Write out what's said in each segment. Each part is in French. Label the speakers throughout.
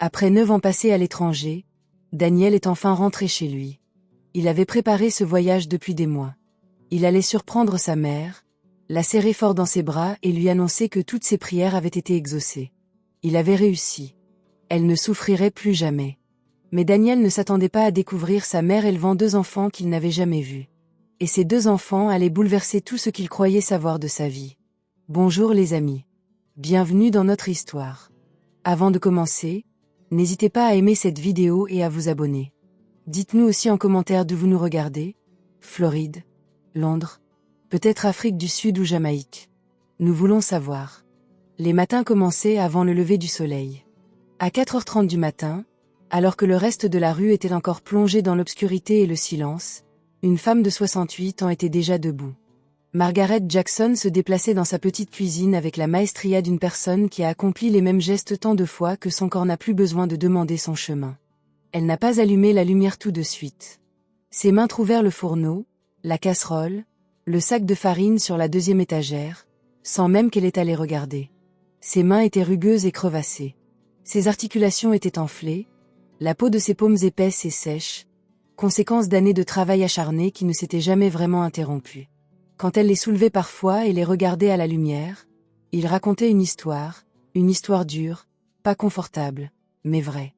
Speaker 1: Après 9 ans passés à l'étranger, Daniel est enfin rentré chez lui. Il avait préparé ce voyage depuis des mois. Il allait surprendre sa mère, la serrer fort dans ses bras et lui annoncer que toutes ses prières avaient été exaucées. Il avait réussi. Elle ne souffrirait plus jamais. Mais Daniel ne s'attendait pas à découvrir sa mère élevant 2 enfants qu'il n'avait jamais vus. Et ces 2 enfants allaient bouleverser tout ce qu'il croyait savoir de sa vie. Bonjour les amis. Bienvenue dans notre histoire. Avant de commencer, n'hésitez pas à aimer cette vidéo et à vous abonner. Dites-nous aussi en commentaire d'où vous nous regardez. Floride, Londres, peut-être Afrique du Sud ou Jamaïque. Nous voulons savoir. Les matins commençaient avant le lever du soleil. À 4h30 du matin, alors que le reste de la rue était encore plongé dans l'obscurité et le silence, une femme de 68 ans était déjà debout. Margaret Jackson se déplaçait dans sa petite cuisine avec la maestria d'une personne qui a accompli les mêmes gestes tant de fois que son corps n'a plus besoin de demander son chemin. Elle n'a pas allumé la lumière tout de suite. Ses mains trouvèrent le fourneau, la casserole, le sac de farine sur la 2e étagère, sans même qu'elle ait à les regarder. Ses mains étaient rugueuses et crevassées. Ses articulations étaient enflées, la peau de ses paumes épaisse et sèche, conséquence d'années de travail acharné qui ne s'étaient jamais vraiment interrompues. Quand elle les soulevait parfois et les regardait à la lumière, il racontait une histoire dure, pas confortable, mais vraie.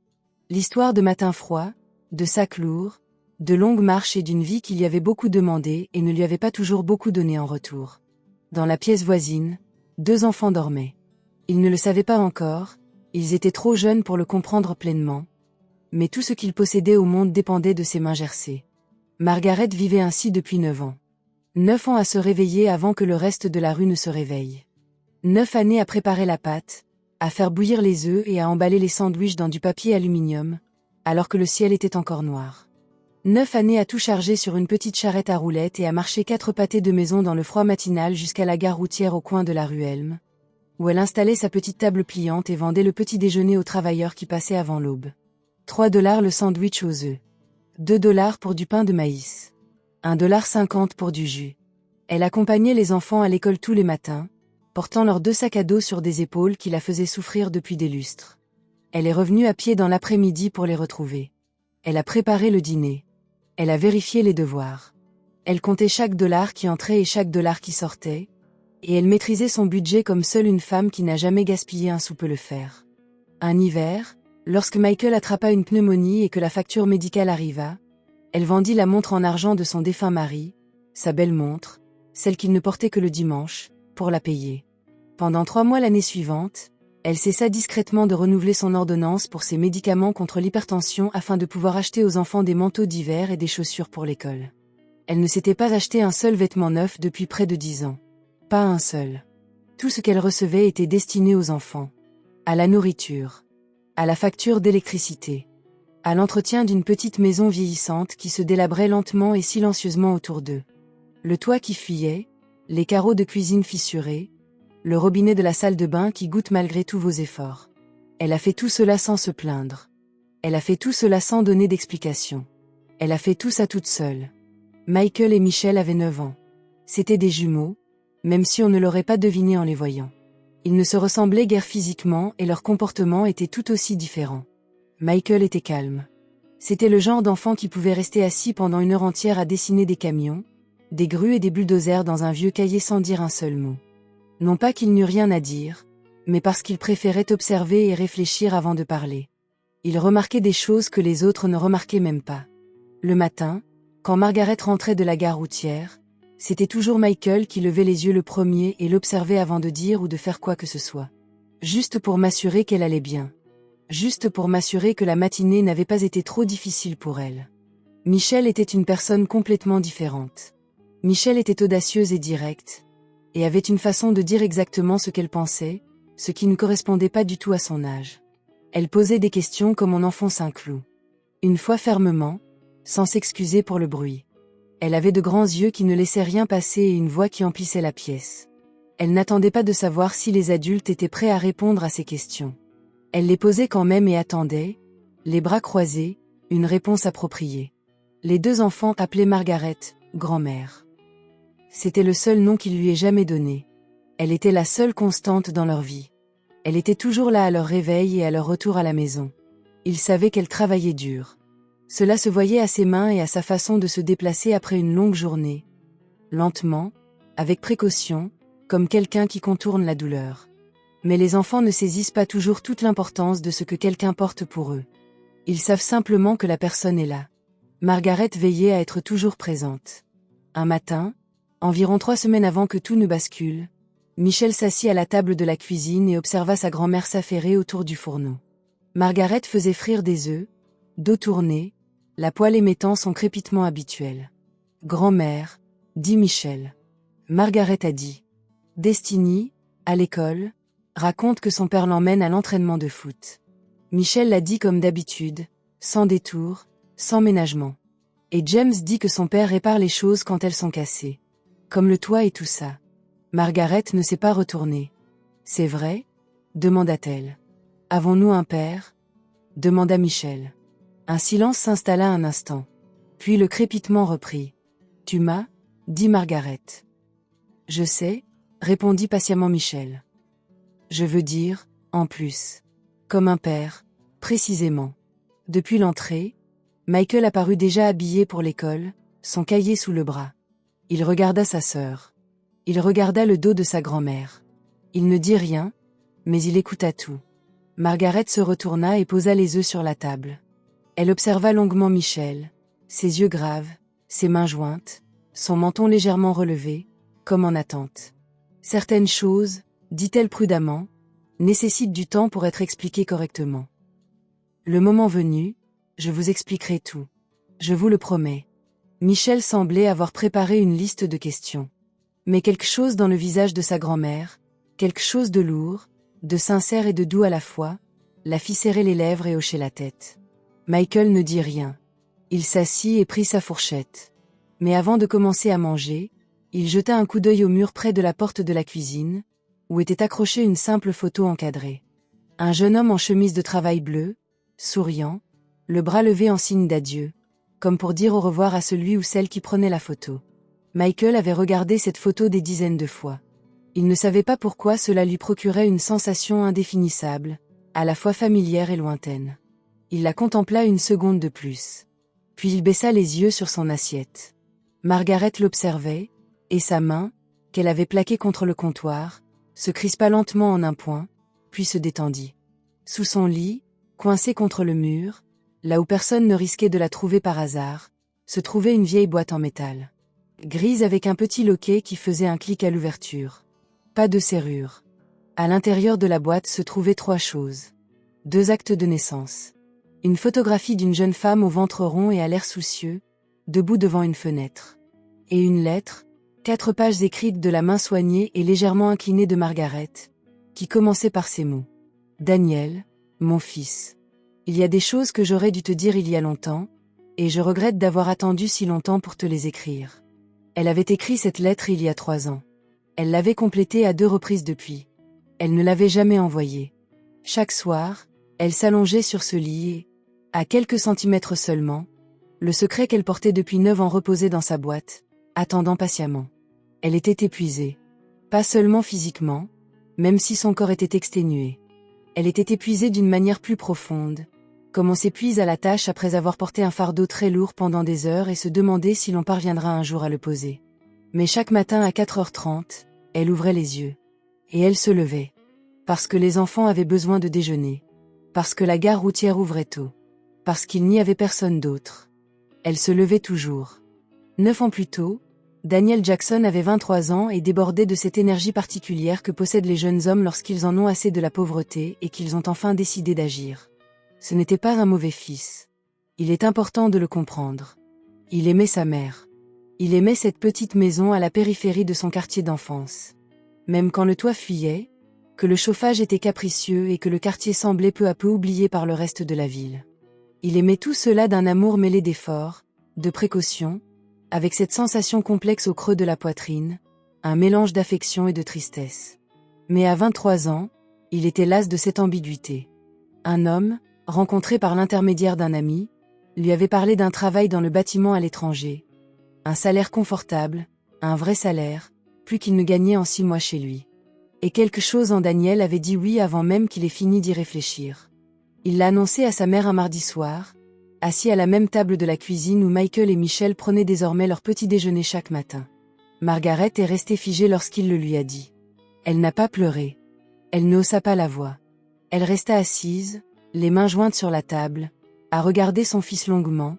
Speaker 1: L'histoire de matins froids, de sacs lourds, de longues marches et d'une vie qui lui avait beaucoup demandé et ne lui avait pas toujours beaucoup donné en retour. Dans la pièce voisine, 2 enfants dormaient. Ils ne le savaient pas encore, ils étaient trop jeunes pour le comprendre pleinement, mais tout ce qu'ils possédaient au monde dépendait de ses mains gercées. Margaret vivait ainsi depuis 9 ans. 9 ans à se réveiller avant que le reste de la rue ne se réveille. 9 années à préparer la pâte, à faire bouillir les œufs et à emballer les sandwichs dans du papier aluminium, alors que le ciel était encore noir. 9 années à tout charger sur une petite charrette à roulettes et à marcher 4 pâtés de maison dans le froid matinal jusqu'à la gare routière au coin de la rue Elm, où elle installait sa petite table pliante et vendait le petit déjeuner aux travailleurs qui passaient avant l'aube. 3$ le sandwich aux œufs. 2$ pour du pain de maïs. 1,50$ pour du jus. Elle accompagnait les enfants à l'école tous les matins, portant leurs 2 sacs à dos sur des épaules qui la faisaient souffrir depuis des lustres. Elle est revenue à pied dans l'après-midi pour les retrouver. Elle a préparé le dîner. Elle a vérifié les devoirs. Elle comptait chaque dollar qui entrait et chaque dollar qui sortait, et elle maîtrisait son budget comme seule une femme qui n'a jamais gaspillé un sou peut le faire. Un hiver, lorsque Michael attrapa une pneumonie et que la facture médicale arriva, elle vendit la montre en argent de son défunt mari, sa belle montre, celle qu'il ne portait que le dimanche, pour la payer. Pendant 3 mois l'année suivante, elle cessa discrètement de renouveler son ordonnance pour ses médicaments contre l'hypertension afin de pouvoir acheter aux enfants des manteaux d'hiver et des chaussures pour l'école. Elle ne s'était pas acheté un seul vêtement neuf depuis près de 10 ans. Pas un seul. Tout ce qu'elle recevait était destiné aux enfants. À la nourriture. À la facture d'électricité. À l'entretien d'une petite maison vieillissante qui se délabrait lentement et silencieusement autour d'eux. Le toit qui fuyait, les carreaux de cuisine fissurés, le robinet de la salle de bain qui goutte malgré tous vos efforts. Elle a fait tout cela sans se plaindre. Elle a fait tout cela sans donner d'explication. Elle a fait tout ça toute seule. Michael et Michelle avaient 9 ans. C'étaient des jumeaux, même si on ne l'aurait pas deviné en les voyant. Ils ne se ressemblaient guère physiquement et leur comportement était tout aussi différent. Michael était calme. C'était le genre d'enfant qui pouvait rester assis pendant 1 heure entière à dessiner des camions, des grues et des bulldozers dans un vieux cahier sans dire un seul mot. Non pas qu'il n'eût rien à dire, mais parce qu'il préférait observer et réfléchir avant de parler. Il remarquait des choses que les autres ne remarquaient même pas. Le matin, quand Margaret rentrait de la gare routière, c'était toujours Michael qui levait les yeux le premier et l'observait avant de dire ou de faire quoi que ce soit. Juste pour m'assurer qu'elle allait bien. Juste pour m'assurer que la matinée n'avait pas été trop difficile pour elle. Michelle était une personne complètement différente. Michelle était audacieuse et directe, et avait une façon de dire exactement ce qu'elle pensait, ce qui ne correspondait pas du tout à son âge. Elle posait des questions comme on enfonce un clou. Une fois fermement, sans s'excuser pour le bruit. Elle avait de grands yeux qui ne laissaient rien passer et une voix qui emplissait la pièce. Elle n'attendait pas de savoir si les adultes étaient prêts à répondre à ses questions. Elle les posait quand même et attendait, les bras croisés, une réponse appropriée. Les 2 enfants appelaient Margaret, grand-mère. C'était le seul nom qu'il lui ait jamais donné. Elle était la seule constante dans leur vie. Elle était toujours là à leur réveil et à leur retour à la maison. Il savait qu'elle travaillait dur. Cela se voyait à ses mains et à sa façon de se déplacer après une longue journée. Lentement, avec précaution, comme quelqu'un qui contourne la douleur. Mais les enfants ne saisissent pas toujours toute l'importance de ce que quelqu'un porte pour eux. Ils savent simplement que la personne est là. Margaret veillait à être toujours présente. Un matin, environ 3 semaines avant que tout ne bascule, Michel s'assit à la table de la cuisine et observa sa grand-mère s'affairer autour du fourneau. Margaret faisait frire des œufs, dos tourné, la poêle émettant son crépitement habituel. « Grand-mère », dit Michel. Margaret a dit. Destiny, à l'école, raconte que son père l'emmène à l'entraînement de foot. Michel l'a dit comme d'habitude, sans détour, sans ménagement. Et James dit que son père répare les choses quand elles sont cassées. Comme le toit et tout ça. Margaret ne s'est pas retournée. « C'est vrai ?» demanda-t-elle. « Avons-nous un père ?» demanda Michel. Un silence s'installa un instant. Puis le crépitement reprit. « Tu m'as ?» dit Margaret. « Je sais », répondit patiemment Michel. « Je veux dire, en plus. Comme un père, précisément. » Depuis l'entrée, Michael apparut déjà habillé pour l'école, son cahier sous le bras. Il regarda sa sœur. Il regarda le dos de sa grand-mère. Il ne dit rien, mais il écouta tout. Margaret se retourna et posa les œufs sur la table. Elle observa longuement Michel, ses yeux graves, ses mains jointes, son menton légèrement relevé, comme en attente. Certaines choses, dit-elle prudemment, nécessitent du temps pour être expliquées correctement. Le moment venu, je vous expliquerai tout. Je vous le promets. Michel semblait avoir préparé une liste de questions. Mais quelque chose dans le visage de sa grand-mère, quelque chose de lourd, de sincère et de doux à la fois, la fit serrer les lèvres et hocher la tête. Michael ne dit rien. Il s'assit et prit sa fourchette. Mais avant de commencer à manger, il jeta un coup d'œil au mur près de la porte de la cuisine, où était accrochée une simple photo encadrée. Un jeune homme en chemise de travail bleue, souriant, le bras levé en signe d'adieu, comme pour dire au revoir à celui ou celle qui prenait la photo. Michael avait regardé cette photo des dizaines de fois. Il ne savait pas pourquoi cela lui procurait une sensation indéfinissable, à la fois familière et lointaine. Il la contempla une seconde de plus. Puis il baissa les yeux sur son assiette. Margaret l'observait, et sa main, qu'elle avait plaquée contre le comptoir, se crispa lentement en un point, puis se détendit. Sous son lit, coincée contre le mur, là où personne ne risquait de la trouver par hasard, se trouvait une vieille boîte en métal. Grise avec un petit loquet qui faisait un clic à l'ouverture. Pas de serrure. À l'intérieur de la boîte se trouvaient 3 choses. 2 actes de naissance. Une photographie d'une jeune femme au ventre rond et à l'air soucieux, debout devant une fenêtre. Et une lettre, 4 pages écrites de la main soignée et légèrement inclinée de Margaret, qui commençait par ces mots. « Daniel, mon fils. Il y a des choses que j'aurais dû te dire il y a longtemps, et je regrette d'avoir attendu si longtemps pour te les écrire. » Elle avait écrit cette lettre il y a 3 ans. Elle l'avait complétée à 2 reprises depuis. Elle ne l'avait jamais envoyée. Chaque soir, elle s'allongeait sur ce lit et, à quelques centimètres seulement, le secret qu'elle portait depuis 9 ans reposait dans sa boîte, attendant patiemment. Elle était épuisée. Pas seulement physiquement, même si son corps était exténué. Elle était épuisée d'une manière plus profonde, comme on s'épuise à la tâche après avoir porté un fardeau très lourd pendant des heures et se demander si l'on parviendra un jour à le poser. Mais chaque matin à 4h30, elle ouvrait les yeux. Et elle se levait. Parce que les enfants avaient besoin de déjeuner. Parce que la gare routière ouvrait tôt. Parce qu'il n'y avait personne d'autre. Elle se levait toujours. 9 ans plus tôt, Daniel Jackson avait 23 ans et débordait de cette énergie particulière que possèdent les jeunes hommes lorsqu'ils en ont assez de la pauvreté et qu'ils ont enfin décidé d'agir. Ce n'était pas un mauvais fils. Il est important de le comprendre. Il aimait sa mère. Il aimait cette petite maison à la périphérie de son quartier d'enfance. Même quand le toit fuyait, que le chauffage était capricieux et que le quartier semblait peu à peu oublié par le reste de la ville. Il aimait tout cela d'un amour mêlé d'efforts, de précaution, avec cette sensation complexe au creux de la poitrine, un mélange d'affection et de tristesse. Mais à 23 ans, il était las de cette ambiguïté. Un homme, rencontré par l'intermédiaire d'un ami, lui avait parlé d'un travail dans le bâtiment à l'étranger. Un salaire confortable, un vrai salaire, plus qu'il ne gagnait en 6 mois chez lui. Et quelque chose en Daniel avait dit oui avant même qu'il ait fini d'y réfléchir. Il l'a annoncé à sa mère un mardi soir, assis à la même table de la cuisine où Michael et Michelle prenaient désormais leur petit déjeuner chaque matin. Margaret est restée figée lorsqu'il le lui a dit. Elle n'a pas pleuré. Elle ne haussa pas la voix. Elle resta assise, les mains jointes sur la table, à regarder son fils longuement,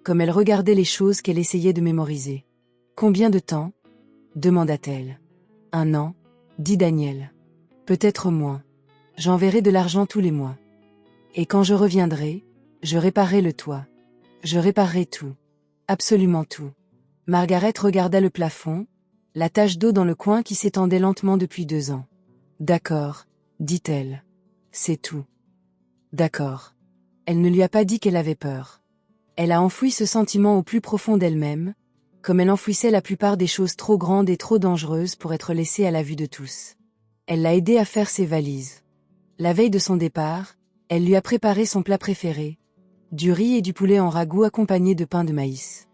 Speaker 1: comme elle regardait les choses qu'elle essayait de mémoriser. « Combien de temps ?» demanda-t-elle. « 1 an, dit Daniel. Peut-être moins. J'enverrai de l'argent tous les mois. Et quand je reviendrai, je réparerai le toit. Je réparerai tout. Absolument tout. » Margaret regarda le plafond, la tache d'eau dans le coin qui s'étendait lentement depuis 2 ans. « D'accord, dit-elle. C'est tout. D'accord. » Elle ne lui a pas dit qu'elle avait peur. Elle a enfoui ce sentiment au plus profond d'elle-même, comme elle enfouissait la plupart des choses trop grandes et trop dangereuses pour être laissées à la vue de tous. Elle l'a aidé à faire ses valises. La veille de son départ, elle lui a préparé son plat préféré, du riz et du poulet en ragoût accompagné de pain de maïs.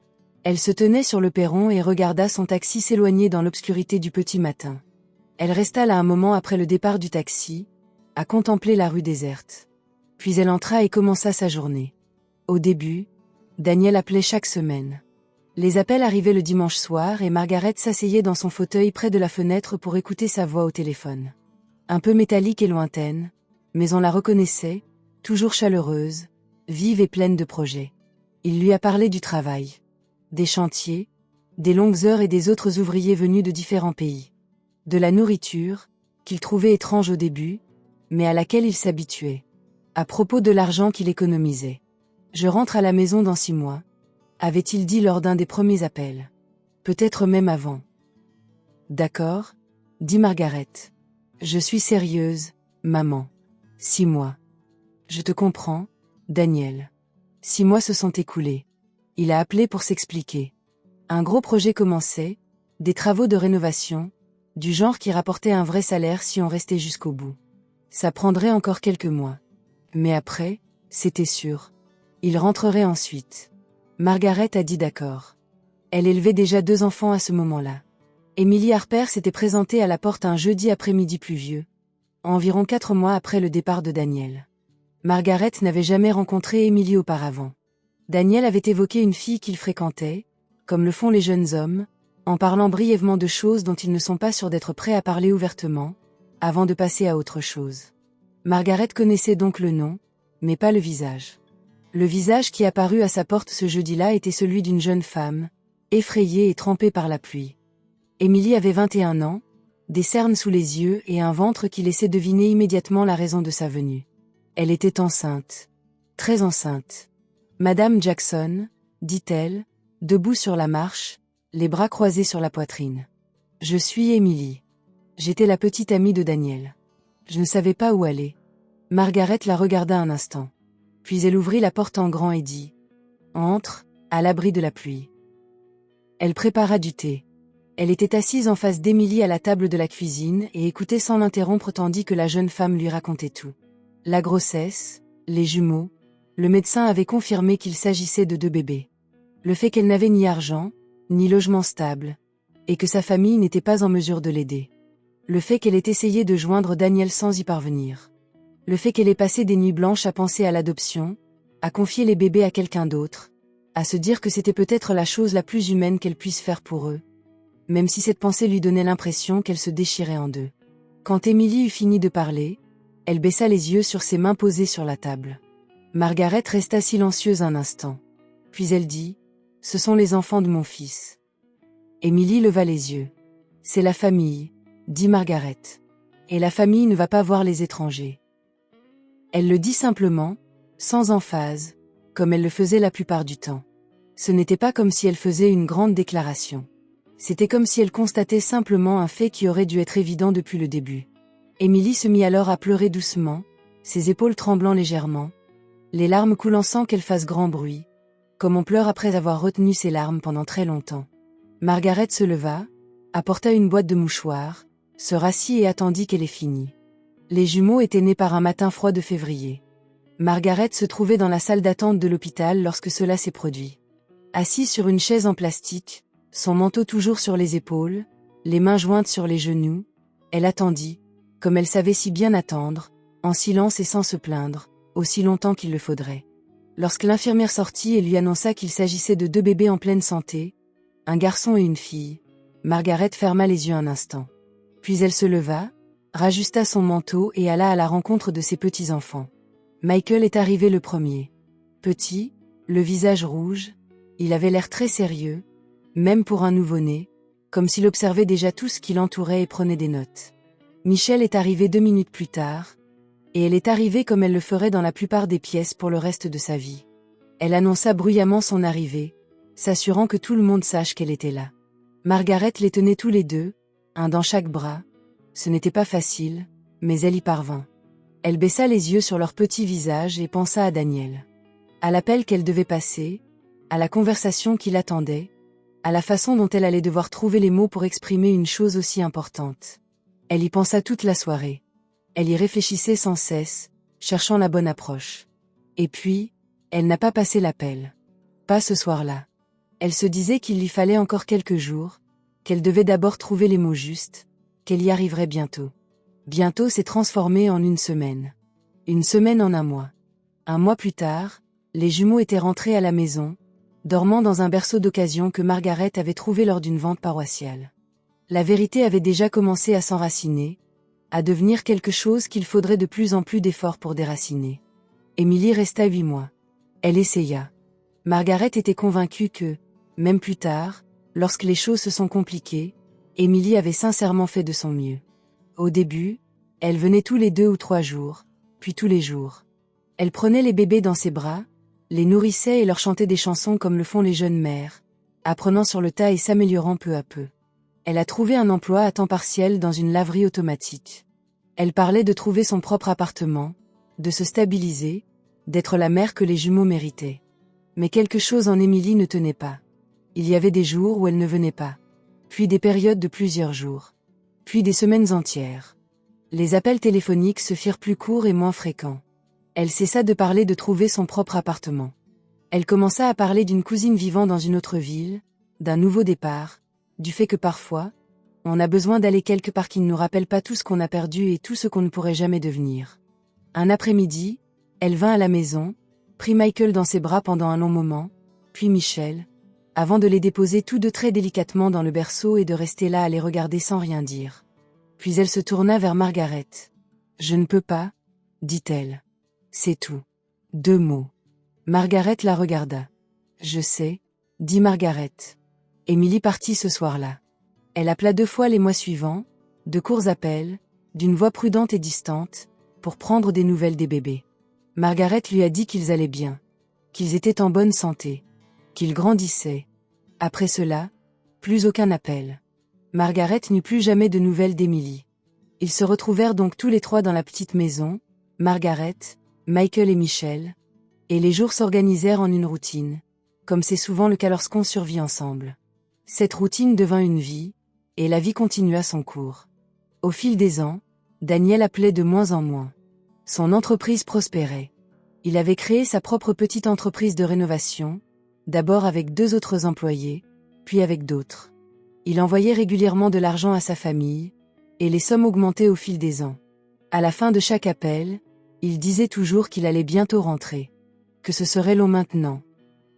Speaker 1: Elle se tenait sur le perron et regarda son taxi s'éloigner dans l'obscurité du petit matin. Elle resta là un moment après le départ du taxi, à contempler la rue déserte. Puis elle entra et commença sa journée. Au début, Daniel appelait chaque semaine. Les appels arrivaient le dimanche soir et Margaret s'asseyait dans son fauteuil près de la fenêtre pour écouter sa voix au téléphone. Un peu métallique et lointaine, mais on la reconnaissait, toujours chaleureuse, vive et pleine de projets. Il lui a parlé du travail, des chantiers, des longues heures et des autres ouvriers venus de différents pays. De la nourriture, qu'il trouvait étrange au début, mais à laquelle il s'habituait. À propos de l'argent qu'il économisait. « Je rentre à la maison dans 6 mois, avait-il dit lors d'un des premiers appels. Peut-être même avant. D'accord, dit Margaret. Je suis sérieuse, maman. 6 mois. Je te comprends, Daniel. 6 mois se sont écoulés. Il a appelé pour s'expliquer. Un gros projet commençait, des travaux de rénovation, du genre qui rapportait un vrai salaire si on restait jusqu'au bout. Ça prendrait encore quelques mois. Mais après, c'était sûr. Il rentrerait ensuite. Margaret a dit d'accord. Elle élevait déjà 2 enfants à ce moment-là. Emily Harper s'était présentée à la porte un jeudi après-midi pluvieux, environ 4 mois après le départ de Daniel. Margaret n'avait jamais rencontré Emily auparavant. Daniel avait évoqué une fille qu'il fréquentait, comme le font les jeunes hommes, en parlant brièvement de choses dont ils ne sont pas sûrs d'être prêts à parler ouvertement, avant de passer à autre chose. Margaret connaissait donc le nom, mais pas le visage. Le visage qui apparut à sa porte ce jeudi-là était celui d'une jeune femme, effrayée et trempée par la pluie. Emily avait 21 ans, des cernes sous les yeux et un ventre qui laissait deviner immédiatement la raison de sa venue. Elle était enceinte. Très enceinte. « Madame Jackson, dit-elle, debout sur la marche, les bras croisés sur la poitrine. Je suis Emily. J'étais la petite amie de Daniel. Je ne savais pas où aller. » Margaret la regarda un instant. Puis elle ouvrit la porte en grand et dit « Entre, à l'abri de la pluie. » Elle prépara du thé. Elle était assise en face d'Emily à la table de la cuisine et écoutait sans l'interrompre tandis que la jeune femme lui racontait tout. La grossesse, les jumeaux, le médecin avait confirmé qu'il s'agissait de 2 bébés. Le fait qu'elle n'avait ni argent, ni logement stable, et que sa famille n'était pas en mesure de l'aider. Le fait qu'elle ait essayé de joindre Daniel sans y parvenir. Le fait qu'elle ait passé des nuits blanches à penser à l'adoption, à confier les bébés à quelqu'un d'autre, à se dire que c'était peut-être la chose la plus humaine qu'elle puisse faire pour eux, même si cette pensée lui donnait l'impression qu'elle se déchirait en 2. Quand Emily eut fini de parler, elle baissa les yeux sur ses mains posées sur la table. Margaret resta silencieuse un instant. Puis elle dit « Ce sont les enfants de mon fils. » Emily leva les yeux. « C'est la famille, » dit Margaret. « Et la famille ne va pas voir les étrangers. » Elle le dit simplement, sans emphase, comme elle le faisait la plupart du temps. Ce n'était pas comme si elle faisait une grande déclaration. C'était comme si elle constatait simplement un fait qui aurait dû être évident depuis le début. Emily se mit alors à pleurer doucement, ses épaules tremblant légèrement, les larmes coulant sans qu'elle fasse grand bruit, comme on pleure après avoir retenu ses larmes pendant très longtemps. Margaret se leva, apporta une boîte de mouchoirs, se rassit et attendit qu'elle ait fini. Les jumeaux étaient nés par un matin froid de février. Margaret se trouvait dans la salle d'attente de l'hôpital lorsque cela s'est produit. Assise sur une chaise en plastique, son manteau toujours sur les épaules, les mains jointes sur les genoux, elle attendit, comme elle savait si bien attendre, en silence et sans se plaindre, aussi longtemps qu'il le faudrait. Lorsque l'infirmière sortit et lui annonça qu'il s'agissait de 2 bébés en pleine santé, un garçon et une fille, Margaret ferma les yeux un instant. Puis elle se leva, rajusta son manteau et alla à la rencontre de ses petits-enfants. Michael est arrivé le premier. Petit, le visage rouge, il avait l'air très sérieux, même pour un nouveau-né, comme s'il observait déjà tout ce qui l'entourait et prenait des notes. Michelle est arrivée 2 minutes plus tard, et elle est arrivée comme elle le ferait dans la plupart des pièces pour le reste de sa vie. Elle annonça bruyamment son arrivée, s'assurant que tout le monde sache qu'elle était là. Margaret les tenait tous les deux, un dans chaque bras. Ce n'était pas facile, mais elle y parvint. Elle baissa les yeux sur leur petit visage et pensa à Daniel. À l'appel qu'elle devait passer, à la conversation qui l'attendait, à la façon dont elle allait devoir trouver les mots pour exprimer une chose aussi importante. Elle y pensa toute la soirée. Elle y réfléchissait sans cesse, cherchant la bonne approche. Et puis, elle n'a pas passé l'appel. Pas ce soir-là. Elle se disait qu'il lui fallait encore quelques jours, qu'elle devait d'abord trouver les mots justes, qu'elle y arriverait bientôt. Bientôt s'est transformé en une semaine. Une semaine en un mois. Un mois plus tard, les jumeaux étaient rentrés à la maison, dormant dans un berceau d'occasion que Margaret avait trouvé lors d'une vente paroissiale. La vérité avait déjà commencé à s'enraciner, à devenir quelque chose qu'il faudrait de plus en plus d'efforts pour déraciner. Émilie resta 8 mois. Elle essaya. Margaret était convaincue que, même plus tard, lorsque les choses se sont compliquées, Émilie avait sincèrement fait de son mieux. Au début, elle venait tous les 2 ou 3 jours, puis tous les jours. Elle prenait les bébés dans ses bras, les nourrissait et leur chantait des chansons comme le font les jeunes mères, apprenant sur le tas et s'améliorant peu à peu. Elle a trouvé un emploi à temps partiel dans une laverie automatique. Elle parlait de trouver son propre appartement, de se stabiliser, d'être la mère que les jumeaux méritaient. Mais quelque chose en Émilie ne tenait pas. Il y avait des jours où elle ne venait pas. Puis des périodes de plusieurs jours. Puis des semaines entières. Les appels téléphoniques se firent plus courts et moins fréquents. Elle cessa de parler de trouver son propre appartement. Elle commença à parler d'une cousine vivant dans une autre ville, d'un nouveau départ, du fait que parfois, on a besoin d'aller quelque part qui ne nous rappelle pas tout ce qu'on a perdu et tout ce qu'on ne pourrait jamais devenir. Un après-midi, elle vint à la maison, prit Michael dans ses bras pendant un long moment, puis Michel, avant de les déposer tous deux très délicatement dans le berceau et de rester là à les regarder sans rien dire. Puis elle se tourna vers Margaret. « Je ne peux pas, dit-elle. C'est tout. 2 mots. » Margaret la regarda. « Je sais, dit Margaret. » Émilie partit ce soir-là. Elle appela 2 fois les mois suivants, de courts appels, d'une voix prudente et distante, pour prendre des nouvelles des bébés. Margaret lui a dit qu'ils allaient bien, qu'ils étaient en bonne santé, qu'ils grandissaient. Après cela, plus aucun appel. Margaret n'eut plus jamais de nouvelles d'Émilie. Ils se retrouvèrent donc tous les 3 dans la petite maison, Margaret, Michael et Michel, et les jours s'organisèrent en une routine, comme c'est souvent le cas lorsqu'on survit ensemble. Cette routine devint une vie, et la vie continua son cours. Au fil des ans, Daniel appelait de moins en moins. Son entreprise prospérait. Il avait créé sa propre petite entreprise de rénovation, d'abord avec 2 autres employés, puis avec d'autres. Il envoyait régulièrement de l'argent à sa famille, et les sommes augmentaient au fil des ans. À la fin de chaque appel, il disait toujours qu'il allait bientôt rentrer, que ce serait long maintenant.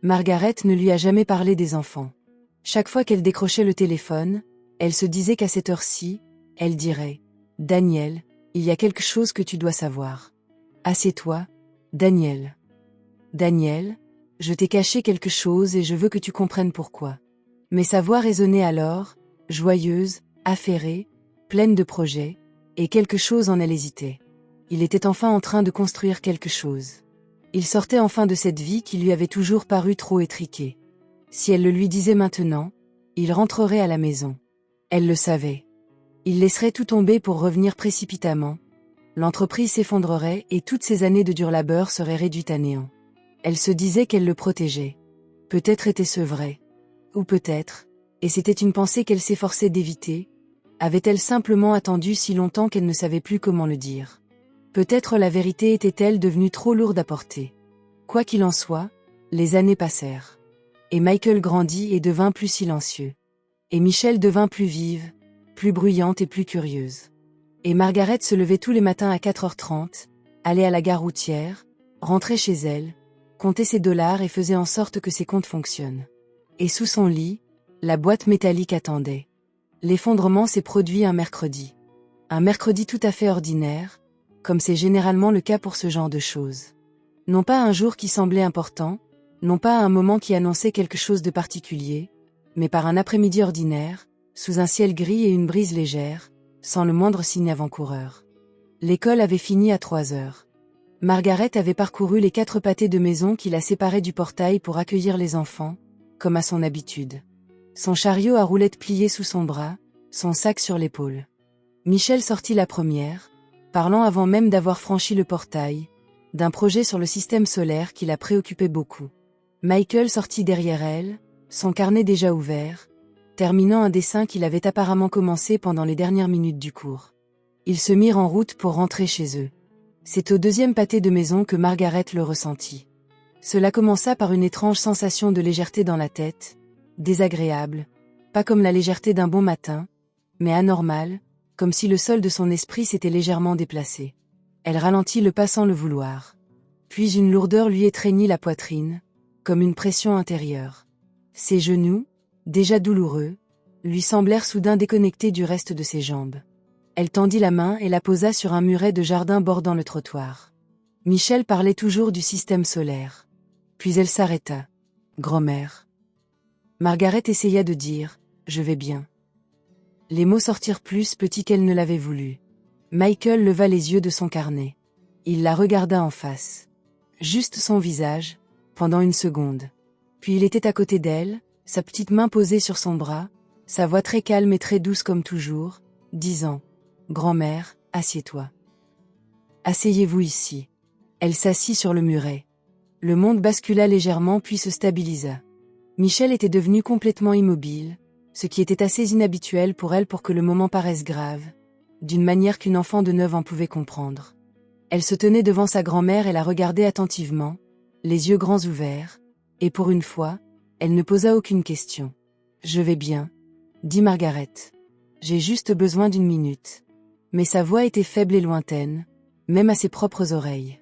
Speaker 1: Margaret ne lui a jamais parlé des enfants. Chaque fois qu'elle décrochait le téléphone, elle se disait qu'à cette heure-ci, elle dirait « Daniel, il y a quelque chose que tu dois savoir. Assieds-toi, Daniel. Daniel, je t'ai caché quelque chose et je veux que tu comprennes pourquoi. » Mais sa voix résonnait alors, joyeuse, affairée, pleine de projets, et quelque chose en elle hésitait. Il était enfin en train de construire quelque chose. Il sortait enfin de cette vie qui lui avait toujours paru trop étriquée. Si elle le lui disait maintenant, il rentrerait à la maison. Elle le savait. Il laisserait tout tomber pour revenir précipitamment. L'entreprise s'effondrerait et toutes ces années de dur labeur seraient réduites à néant. Elle se disait qu'elle le protégeait. Peut-être était-ce vrai. Ou peut-être, et c'était une pensée qu'elle s'efforçait d'éviter, avait-elle simplement attendu si longtemps qu'elle ne savait plus comment le dire. Peut-être la vérité était-elle devenue trop lourde à porter. Quoi qu'il en soit, les années passèrent. Et Michael grandit et devint plus silencieux. Et Michel devint plus vive, plus bruyante et plus curieuse. Et Margaret se levait tous les matins à 4h30, allait à la gare routière, rentrait chez elle, comptait ses dollars et faisait en sorte que ses comptes fonctionnent. Et sous son lit, la boîte métallique attendait. L'effondrement s'est produit un mercredi. Un mercredi tout à fait ordinaire, comme c'est généralement le cas pour ce genre de choses. Non pas un jour qui semblait important, non pas un moment qui annonçait quelque chose de particulier, mais par un après-midi ordinaire, sous un ciel gris et une brise légère, sans le moindre signe avant-coureur. L'école avait fini à 3 heures. Margaret avait parcouru les 4 pâtés de maison qui la séparaient du portail pour accueillir les enfants, comme à son habitude. Son chariot à roulettes plié sous son bras, son sac sur l'épaule. Michel sortit la première, parlant avant même d'avoir franchi le portail, d'un projet sur le système solaire qui la préoccupait beaucoup. Michael sortit derrière elle, son carnet déjà ouvert, terminant un dessin qu'il avait apparemment commencé pendant les dernières minutes du cours. Ils se mirent en route pour rentrer chez eux. C'est au 2e pâté de maison que Margaret le ressentit. Cela commença par une étrange sensation de légèreté dans la tête, désagréable, pas comme la légèreté d'un bon matin, mais anormale, comme si le sol de son esprit s'était légèrement déplacé. Elle ralentit le pas sans le vouloir. Puis une lourdeur lui étreignit la poitrine, comme une pression intérieure. Ses genoux, déjà douloureux, lui semblèrent soudain déconnectés du reste de ses jambes. Elle tendit la main et la posa sur un muret de jardin bordant le trottoir. Michel parlait toujours du système solaire. Puis elle s'arrêta. « Grand-mère. » Margaret essaya de dire « Je vais bien ». Les mots sortirent plus petits qu'elle ne l'avait voulu. Michael leva les yeux de son carnet. Il la regarda en face. Juste son visage, pendant une seconde. Puis il était à côté d'elle, sa petite main posée sur son bras, sa voix très calme et très douce comme toujours, disant « Grand-mère, assieds-toi. Asseyez-vous ici. » Elle s'assit sur le muret. Le monde bascula légèrement puis se stabilisa. Michel était devenu complètement immobile, ce qui était assez inhabituel pour elle pour que le moment paraisse grave, d'une manière qu'une enfant de 9 ans pouvait comprendre. Elle se tenait devant sa grand-mère et la regardait attentivement, les yeux grands ouverts, et pour une fois, elle ne posa aucune question. « Je vais bien, » dit Margaret. « J'ai juste besoin d'une minute. » Mais sa voix était faible et lointaine, même à ses propres oreilles.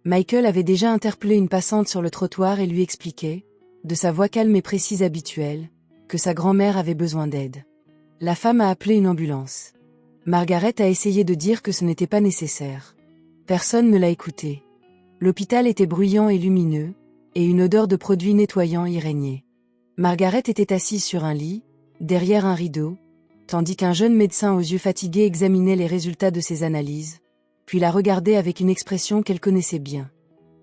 Speaker 1: Michael avait déjà interpellé une passante sur le trottoir et lui expliquait, de sa voix calme et précise habituelle, que sa grand-mère avait besoin d'aide. La femme a appelé une ambulance. Margaret a essayé de dire que ce n'était pas nécessaire. Personne ne l'a écouté. L'hôpital était bruyant et lumineux, et une odeur de produits nettoyants y régnait. Margaret était assise sur un lit, derrière un rideau, tandis qu'un jeune médecin aux yeux fatigués examinait les résultats de ses analyses, puis la regardait avec une expression qu'elle connaissait bien.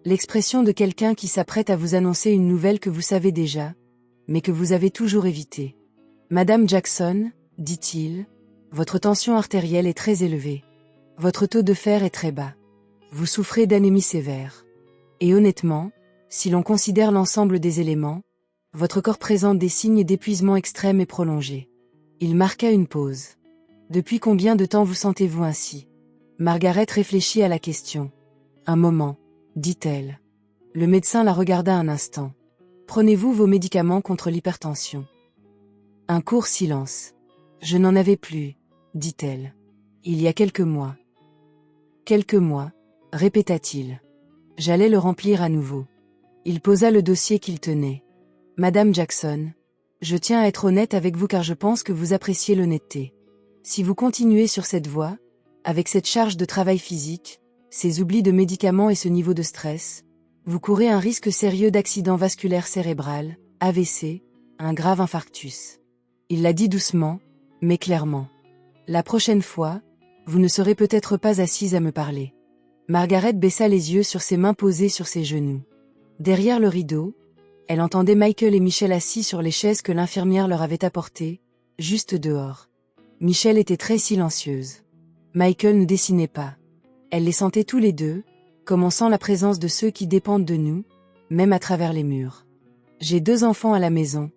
Speaker 1: L'expression de quelqu'un qui s'apprête à vous annoncer une nouvelle que vous savez déjà, mais que vous avez toujours évitée. « Madame Jackson, dit-il, votre tension artérielle est très élevée. Votre taux de fer est très bas. Vous souffrez d'anémie sévère. Et honnêtement, si l'on considère l'ensemble des éléments, votre corps présente des signes d'épuisement extrême et prolongé. » Il marqua une pause. « Depuis combien de temps vous sentez-vous ainsi ?» Margaret réfléchit à la question. « Un moment, » dit-elle. Le médecin la regarda un instant. « Prenez-vous vos médicaments contre l'hypertension ?» Un court silence. « Je n'en avais plus, » dit-elle. « Il y a quelques mois. » « Quelques mois, » répéta-t-il. J'allais le remplir à nouveau. Il posa le dossier qu'il tenait. « Madame Jackson, je tiens à être honnête avec vous car je pense que vous appréciez l'honnêteté. Si vous continuez sur cette voie, avec cette charge de travail physique, ces oublis de médicaments et ce niveau de stress, vous courez un risque sérieux d'accident vasculaire cérébral, AVC, un grave infarctus. » Il l'a dit doucement, mais clairement. « La prochaine fois, vous ne serez peut-être pas assise à me parler. » Margaret baissa les yeux sur ses mains posées sur ses genoux. Derrière le rideau, elle entendait Michael et Michel assis sur les chaises que l'infirmière leur avait apportées, juste dehors. Michel était très silencieuse. Michael ne dessinait pas. Elle les sentait tous les deux, comme on sent la présence de ceux qui dépendent de nous, même à travers les murs. « J'ai 2 enfants à la maison, »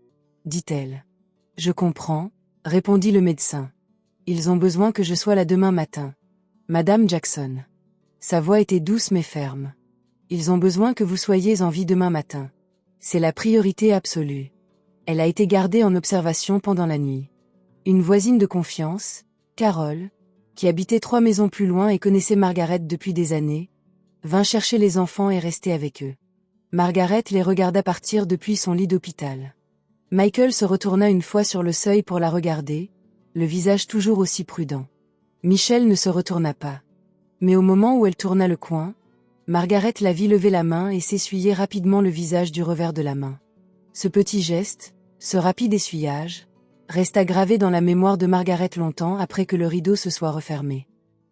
Speaker 1: dit-elle. « Je comprends, » répondit le médecin. « Ils ont besoin que je sois là demain matin. » Madame Jackson. Sa voix était douce mais ferme. « Ils ont besoin que vous soyez en vie demain matin. C'est la priorité absolue. » Elle a été gardée en observation pendant la nuit. Une voisine de confiance, Carole, qui habitait 3 maisons plus loin et connaissait Margaret depuis des années, vint chercher les enfants et restait avec eux. Margaret les regarda partir depuis son lit d'hôpital. Michael se retourna une fois sur le seuil pour la regarder, le visage toujours aussi prudent. Michel ne se retourna pas. Mais au moment où elle tourna le coin, Margaret la vit lever la main et s'essuyer rapidement le visage du revers de la main. Ce petit geste, ce rapide essuyage, resta gravé dans la mémoire de Margaret longtemps après que le rideau se soit refermé.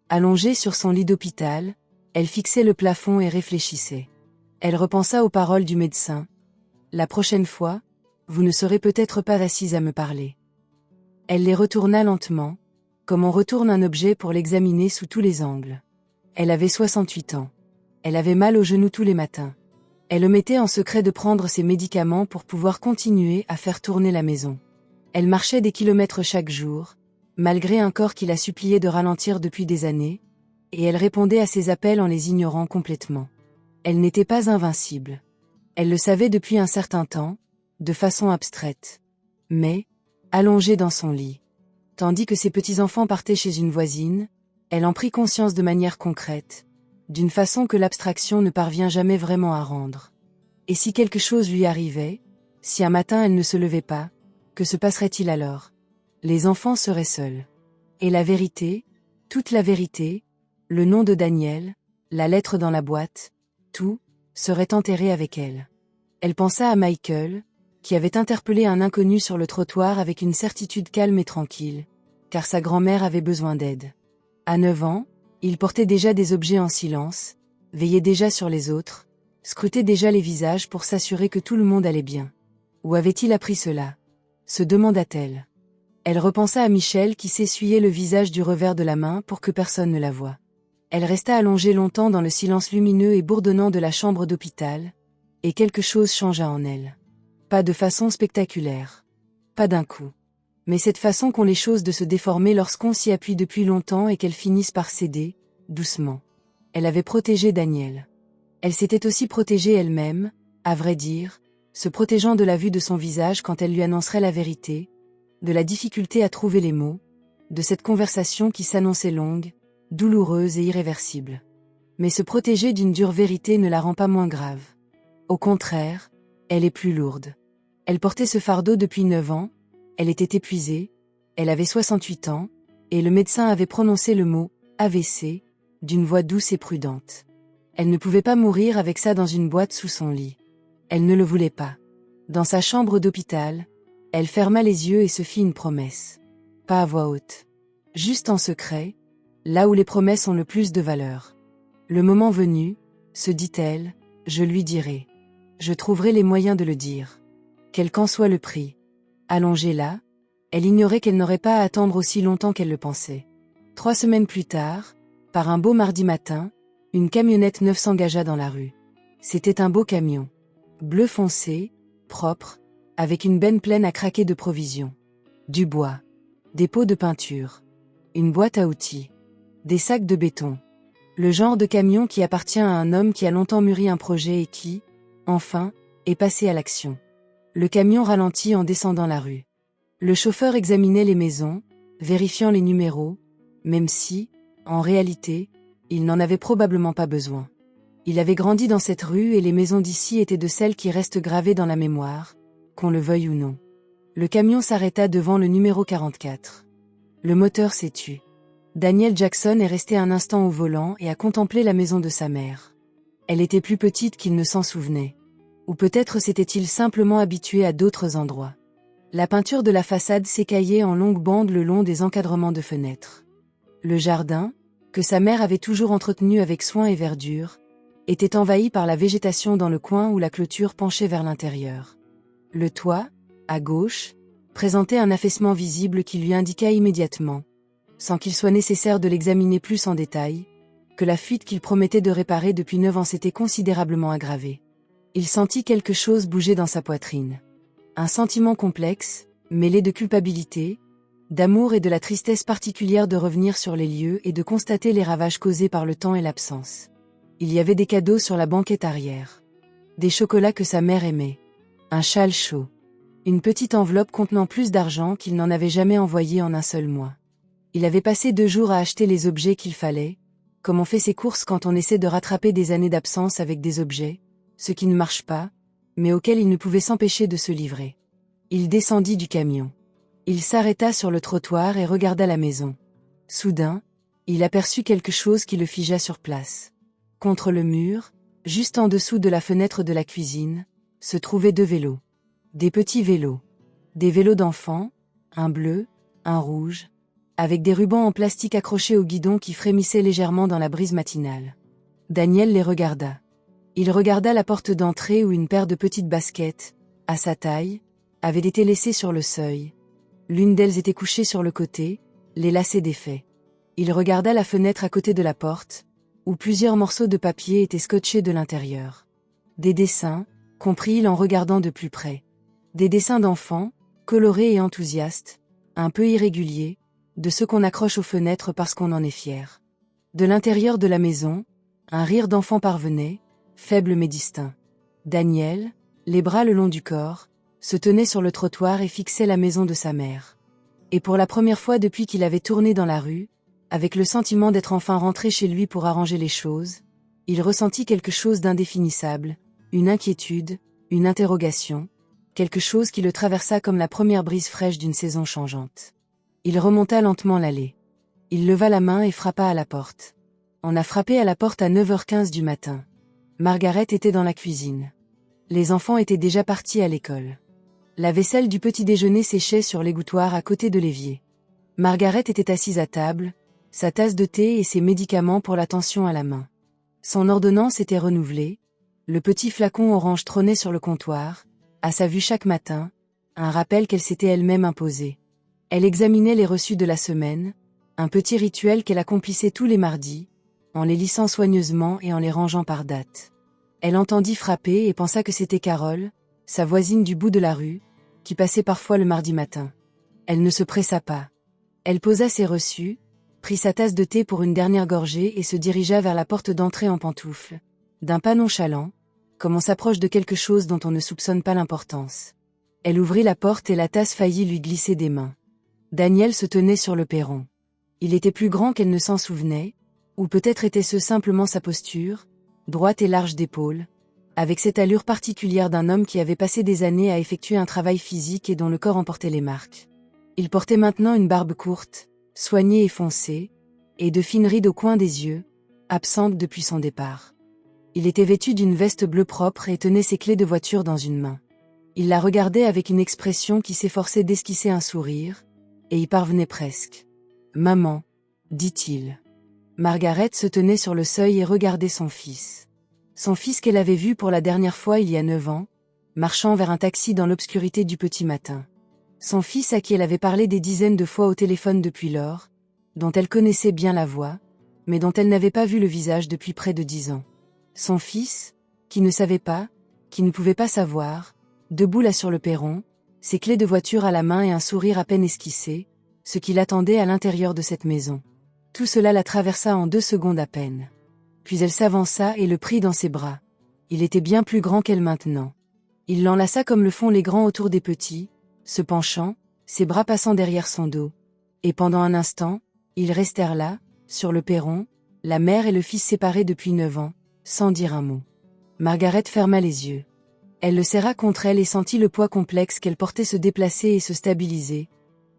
Speaker 1: Allongée sur son lit d'hôpital, elle fixait le plafond et réfléchissait. Elle repensa aux paroles du médecin. « La prochaine fois, vous ne serez peut-être pas assise à me parler. » Elle les retourna lentement, comme on retourne un objet pour l'examiner sous tous les angles. Elle avait 68 ans. Elle avait mal au genou tous les matins. Elle omettait en secret de prendre ses médicaments pour pouvoir continuer à faire tourner la maison. Elle marchait des kilomètres chaque jour, malgré un corps qui la suppliait de ralentir depuis des années, et elle répondait à ses appels en les ignorant complètement. Elle n'était pas invincible. Elle le savait depuis un certain temps, de façon abstraite. Mais, allongée dans son lit, tandis que ses petits-enfants partaient chez une voisine, elle en prit conscience de manière concrète, d'une façon que l'abstraction ne parvient jamais vraiment à rendre. Et si quelque chose lui arrivait, si un matin elle ne se levait pas, que se passerait-il alors? Les enfants seraient seuls. Et la vérité, toute la vérité, le nom de Daniel, la lettre dans la boîte, tout, serait enterré avec elle. Elle pensa à Michael, qui avait interpellé un inconnu sur le trottoir avec une certitude calme et tranquille, car sa grand-mère avait besoin d'aide. À 9 ans, il portait déjà des objets en silence, veillait déjà sur les autres, scrutait déjà les visages pour s'assurer que tout le monde allait bien. Où avait-il appris cela? Se demanda-t-elle. Elle repensa à Michel qui s'essuyait le visage du revers de la main pour que personne ne la voie. Elle resta allongée longtemps dans le silence lumineux et bourdonnant de la chambre d'hôpital, et quelque chose changea en elle. Pas de façon spectaculaire. Pas d'un coup. Mais cette façon qu'ont les choses de se déformer lorsqu'on s'y appuie depuis longtemps et qu'elles finissent par céder, doucement. Elle avait protégé Daniel. Elle s'était aussi protégée elle-même, à vrai dire, se protégeant de la vue de son visage quand elle lui annoncerait la vérité, de la difficulté à trouver les mots, de cette conversation qui s'annonçait longue, douloureuse et irréversible. Mais se protéger d'une dure vérité ne la rend pas moins grave. Au contraire, elle est plus lourde. Elle portait ce fardeau depuis 9 ans, elle était épuisée, elle avait 68 ans, et le médecin avait prononcé le mot « AVC » d'une voix douce et prudente. Elle ne pouvait pas mourir avec ça dans une boîte sous son lit. Elle ne le voulait pas. Dans sa chambre d'hôpital, elle ferma les yeux et se fit une promesse. Pas à voix haute. Juste en secret, là où les promesses ont le plus de valeur. Le moment venu, se dit-elle, je lui dirai. Je trouverai les moyens de le dire. Quel qu'en soit le prix. Allongée là, elle ignorait qu'elle n'aurait pas à attendre aussi longtemps qu'elle le pensait. 3 semaines plus tard, par un beau mardi matin, une camionnette neuve s'engagea dans la rue. C'était un beau camion. Bleu foncé, propre, avec une benne pleine à craquer de provisions. Du bois. Des pots de peinture. Une boîte à outils. Des sacs de béton. Le genre de camion qui appartient à un homme qui a longtemps mûri un projet et qui, enfin, est passé à l'action. Le camion ralentit en descendant la rue. Le chauffeur examinait les maisons, vérifiant les numéros, même si, en réalité, il n'en avait probablement pas besoin. Il avait grandi dans cette rue et les maisons d'ici étaient de celles qui restent gravées dans la mémoire, qu'on le veuille ou non. Le camion s'arrêta devant le numéro 44. Le moteur s'est tu. Daniel Jackson est resté un instant au volant et a contemplé la maison de sa mère. Elle était plus petite qu'il ne s'en souvenait. Ou peut-être s'était-il simplement habitué à d'autres endroits. La peinture de la façade s'écaillait en longues bandes le long des encadrements de fenêtres. Le jardin, que sa mère avait toujours entretenu avec soin et verdure, était envahi par la végétation dans le coin où la clôture penchait vers l'intérieur. Le toit, à gauche, présentait un affaissement visible qui lui indiqua immédiatement, sans qu'il soit nécessaire de l'examiner plus en détail, que la fuite qu'il promettait de réparer depuis 9 ans s'était considérablement aggravée. Il sentit quelque chose bouger dans sa poitrine. Un sentiment complexe, mêlé de culpabilité, d'amour et de la tristesse particulière de revenir sur les lieux et de constater les ravages causés par le temps et l'absence. Il y avait des cadeaux sur la banquette arrière. Des chocolats que sa mère aimait. Un châle chaud. Une petite enveloppe contenant plus d'argent qu'il n'en avait jamais envoyé en un seul mois. Il avait passé 2 jours à acheter les objets qu'il fallait, comme on fait ses courses quand on essaie de rattraper des années d'absence avec des objets, ce qui ne marche pas, mais auquel il ne pouvait s'empêcher de se livrer. Il descendit du camion. Il s'arrêta sur le trottoir et regarda la maison. Soudain, il aperçut quelque chose qui le figea sur place. Contre le mur, juste en dessous de la fenêtre de la cuisine, se trouvaient 2 vélos. Des petits vélos. Des vélos d'enfants, un bleu, un rouge, avec des rubans en plastique accrochés au guidon qui frémissaient légèrement dans la brise matinale. Daniel les regarda. Il regarda la porte d'entrée où une paire de petites baskets, à sa taille, avait été laissée sur le seuil. L'une d'elles était couchée sur le côté, les lacets défaits. Il regarda la fenêtre à côté de la porte, où plusieurs morceaux de papier étaient scotchés de l'intérieur. Des dessins, comprit-il en regardant de plus près. Des dessins d'enfants, colorés et enthousiastes, un peu irréguliers, de ceux qu'on accroche aux fenêtres parce qu'on en est fier. De l'intérieur de la maison, un rire d'enfant parvenait, faible mais distinct. Daniel, les bras le long du corps, se tenait sur le trottoir et fixait la maison de sa mère. Et pour la première fois depuis qu'il avait tourné dans la rue, avec le sentiment d'être enfin rentré chez lui pour arranger les choses, il ressentit quelque chose d'indéfinissable, une inquiétude, une interrogation, quelque chose qui le traversa comme la première brise fraîche d'une saison changeante. Il remonta lentement l'allée. Il leva la main et frappa à la porte. On a frappé à la porte à 9h15 du matin. Margaret était dans la cuisine. Les enfants étaient déjà partis à l'école. La vaisselle du petit déjeuner séchait sur l'égouttoir à côté de l'évier. Margaret était assise à table, sa tasse de thé et ses médicaments pour la tension à la main. Son ordonnance était renouvelée, le petit flacon orange trônait sur le comptoir, à sa vue chaque matin, un rappel qu'elle s'était elle-même imposé. Elle examinait les reçus de la semaine, un petit rituel qu'elle accomplissait tous les mardis, en les lissant soigneusement et en les rangeant par date. Elle entendit frapper et pensa que c'était Carole, sa voisine du bout de la rue, qui passait parfois le mardi matin. Elle ne se pressa pas. Elle posa ses reçus, prit sa tasse de thé pour une dernière gorgée et se dirigea vers la porte d'entrée en pantoufles, d'un pas nonchalant, comme on s'approche de quelque chose dont on ne soupçonne pas l'importance. Elle ouvrit la porte et la tasse faillit lui glisser des mains. Daniel se tenait sur le perron. Il était plus grand qu'elle ne s'en souvenait, ou peut-être était-ce simplement sa posture, droite et large d'épaules, avec cette allure particulière d'un homme qui avait passé des années à effectuer un travail physique et dont le corps en portait les marques. Il portait maintenant une barbe courte, soignée et foncée, et de fines rides au coin des yeux, absentes depuis son départ. Il était vêtu d'une veste bleue propre et tenait ses clés de voiture dans une main. Il la regardait avec une expression qui s'efforçait d'esquisser un sourire, et y parvenait presque. « Maman, » dit-il. Margaret se tenait sur le seuil et regardait son fils. Son fils qu'elle avait vu pour la dernière fois il y a 9 ans, marchant vers un taxi dans l'obscurité du petit matin. Son fils à qui elle avait parlé des dizaines de fois au téléphone depuis lors, dont elle connaissait bien la voix, mais dont elle n'avait pas vu le visage depuis près de 10 ans. Son fils, qui ne savait pas, qui ne pouvait pas savoir, debout là sur le perron, ses clés de voiture à la main et un sourire à peine esquissé, ce qui l'attendait à l'intérieur de cette maison. Tout cela la traversa en 2 secondes à peine. Puis elle s'avança et le prit dans ses bras. Il était bien plus grand qu'elle maintenant. Il l'enlaça comme le font les grands autour des petits, se penchant, ses bras passant derrière son dos. Et pendant un instant, ils restèrent là, sur le perron, la mère et le fils séparés depuis 9 ans, sans dire un mot. Margaret ferma les yeux. Elle le serra contre elle et sentit le poids complexe qu'elle portait se déplacer et se stabiliser,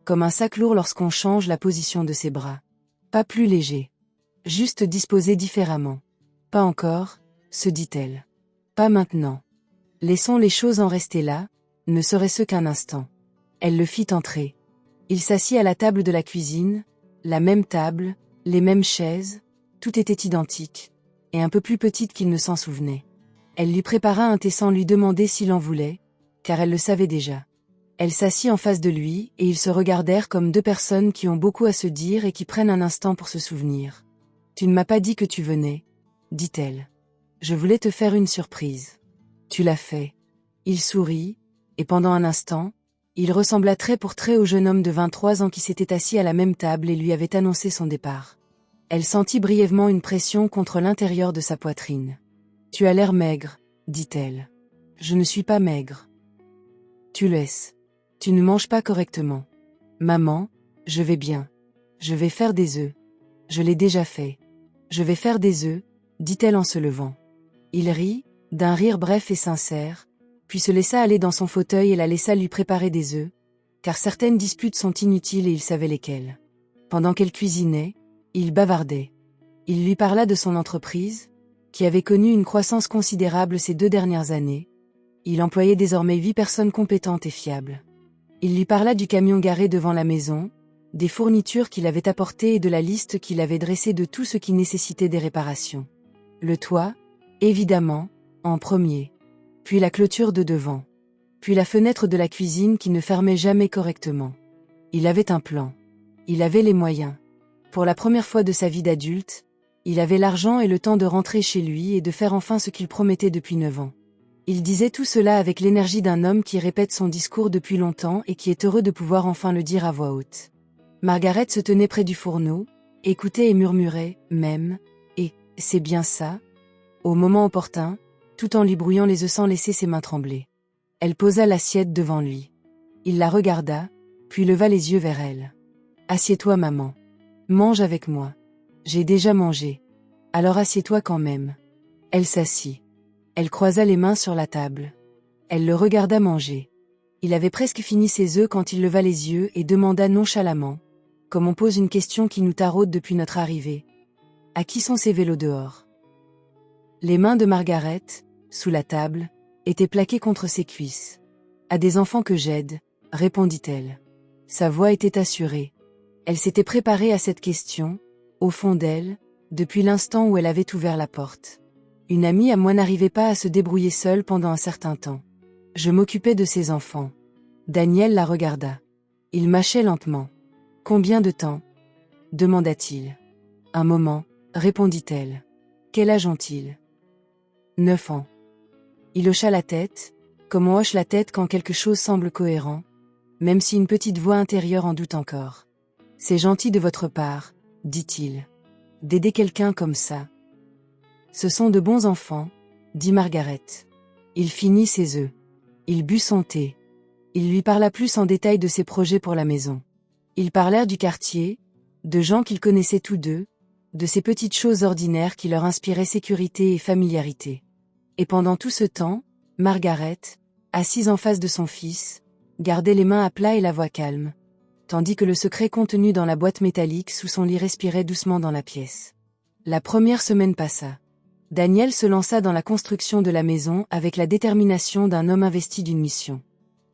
Speaker 1: comme un sac lourd lorsqu'on change la position de ses bras. Pas plus léger. Juste disposé différemment. Pas encore, se dit-elle. Pas maintenant. Laissons les choses en rester là, ne serait-ce qu'un instant. Elle le fit entrer. Il s'assit à la table de la cuisine, la même table, les mêmes chaises, tout était identique, et un peu plus petite qu'il ne s'en souvenait. Elle lui prépara un thé sans lui demander s'il en voulait, car elle le savait déjà. Elle s'assit en face de lui et ils se regardèrent comme 2 personnes qui ont beaucoup à se dire et qui prennent un instant pour se souvenir. « Tu ne m'as pas dit que tu venais, » dit-elle. « Je voulais te faire une surprise. » « Tu l'as fait. » Il sourit, et pendant un instant, il ressembla trait pour trait au jeune homme de 23 ans qui s'était assis à la même table et lui avait annoncé son départ. Elle sentit brièvement une pression contre l'intérieur de sa poitrine. « Tu as l'air maigre, » dit-elle. « Je ne suis pas maigre. »« Tu laisses. Tu ne manges pas correctement. »« Maman, je vais bien. Je vais faire des œufs. Je l'ai déjà fait. Je vais faire des œufs, dit-elle en se levant. Il rit, d'un rire bref et sincère, puis se laissa aller dans son fauteuil et la laissa lui préparer des œufs, car certaines disputes sont inutiles et il savait lesquelles. Pendant qu'elle cuisinait, il bavardait. Il lui parla de son entreprise, qui avait connu une croissance considérable ces 2 dernières années. Il employait désormais 8 personnes compétentes et fiables. Il lui parla du camion garé devant la maison, des fournitures qu'il avait apportées et de la liste qu'il avait dressée de tout ce qui nécessitait des réparations. Le toit, évidemment, en premier. Puis la clôture de devant. Puis la fenêtre de la cuisine qui ne fermait jamais correctement. Il avait un plan. Il avait les moyens. Pour la première fois de sa vie d'adulte, il avait l'argent et le temps de rentrer chez lui et de faire enfin ce qu'il promettait depuis 9 ans. Il disait tout cela avec l'énergie d'un homme qui répète son discours depuis longtemps et qui est heureux de pouvoir enfin le dire à voix haute. Margaret se tenait près du fourneau, écoutait et murmurait « même » et « c'est bien ça » au moment opportun, tout en lui brouillant les œufs sans laisser ses mains trembler. Elle posa l'assiette devant lui. Il la regarda, puis leva les yeux vers elle. « Assieds-toi, maman. Mange avec moi. J'ai déjà mangé. Alors assieds-toi quand même. » Elle s'assit. Elle croisa les mains sur la table. Elle le regarda manger. Il avait presque fini ses œufs quand il leva les yeux et demanda nonchalamment, comme on pose une question qui nous taraude depuis notre arrivée. « À qui sont ces vélos dehors ?» Les mains de Margaret, sous la table, étaient plaquées contre ses cuisses. « À des enfants que j'aide, » répondit-elle. Sa voix était assurée. Elle s'était préparée à cette question, au fond d'elle, depuis l'instant où elle avait ouvert la porte. Une amie à moi n'arrivait pas à se débrouiller seule pendant un certain temps. Je m'occupais de ses enfants. Daniel la regarda. Il mâchait lentement. « Combien de temps ?» demanda-t-il. « Un moment, » répondit-elle. « Quel âge ont-ils » 9 ans. Il hocha la tête, comme on hoche la tête quand quelque chose semble cohérent, même si une petite voix intérieure en doute encore. « C'est gentil de votre part, » dit-il. « D'aider quelqu'un comme ça. » Ce sont de bons enfants, dit Margaret. Il finit ses œufs. Il but son thé. Il lui parla plus en détail de ses projets pour la maison. Ils parlèrent du quartier, de gens qu'ils connaissaient tous deux, de ces petites choses ordinaires qui leur inspiraient sécurité et familiarité. Et pendant tout ce temps, Margaret, assise en face de son fils, gardait les mains à plat et la voix calme, tandis que le secret contenu dans la boîte métallique sous son lit respirait doucement dans la pièce. La première semaine passa. Daniel se lança dans la construction de la maison avec la détermination d'un homme investi d'une mission.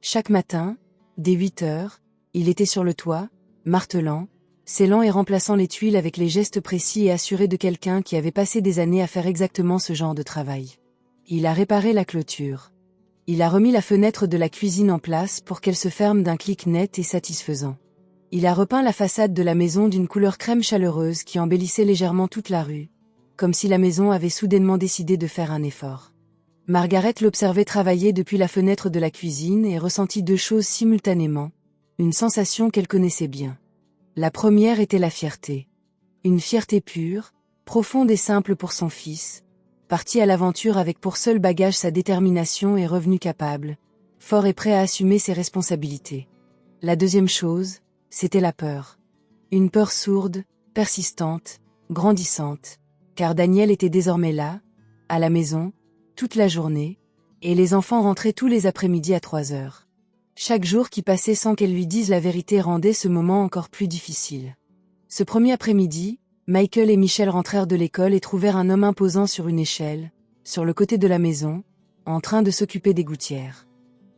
Speaker 1: Chaque matin, dès 8 heures, il était sur le toit, martelant, scellant et remplaçant les tuiles avec les gestes précis et assurés de quelqu'un qui avait passé des années à faire exactement ce genre de travail. Il a réparé la clôture. Il a remis la fenêtre de la cuisine en place pour qu'elle se ferme d'un clic net et satisfaisant. Il a repeint la façade de la maison d'une couleur crème chaleureuse qui embellissait légèrement toute la rue, comme si la maison avait soudainement décidé de faire un effort. Margaret l'observait travailler depuis la fenêtre de la cuisine et ressentit 2 choses simultanément, une sensation qu'elle connaissait bien. La première était la fierté. Une fierté pure, profonde et simple pour son fils, parti à l'aventure avec pour seul bagage sa détermination et revenu capable, fort et prêt à assumer ses responsabilités. La deuxième chose, c'était la peur. Une peur sourde, persistante, grandissante, car Daniel était désormais là, à la maison, toute la journée, et les enfants rentraient tous les après-midi à 3 heures. Chaque jour qui passait sans qu'elle lui dise la vérité rendait ce moment encore plus difficile. Ce premier après-midi, Michael et Michel rentrèrent de l'école et trouvèrent un homme imposant sur une échelle, sur le côté de la maison, en train de s'occuper des gouttières.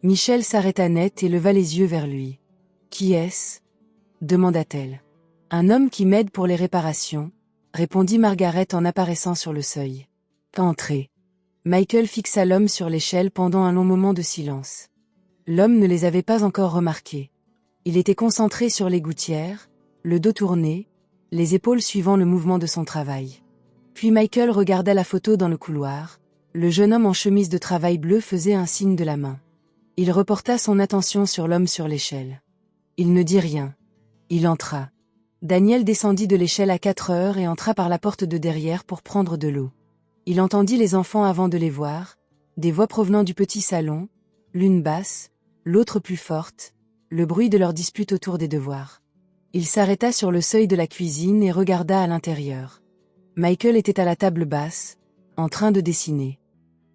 Speaker 1: Michel s'arrêta net et leva les yeux vers lui. « Qui est-ce » demanda-t-elle. « Un homme qui m'aide pour les réparations » répondit Margaret en apparaissant sur le seuil. « Entrez. » Michael fixa l'homme sur l'échelle pendant un long moment de silence. L'homme ne les avait pas encore remarqués. Il était concentré sur les gouttières, le dos tourné, les épaules suivant le mouvement de son travail. Puis Michael regarda la photo dans le couloir. Le jeune homme en chemise de travail bleu faisait un signe de la main. Il reporta son attention sur l'homme sur l'échelle. Il ne dit rien. Il entra. Daniel descendit de l'échelle à 4 heures et entra par la porte de derrière pour prendre de l'eau. Il entendit les enfants avant de les voir, des voix provenant du petit salon, l'une basse, l'autre plus forte, le bruit de leur dispute autour des devoirs. Il s'arrêta sur le seuil de la cuisine et regarda à l'intérieur. Michael était à la table basse, en train de dessiner.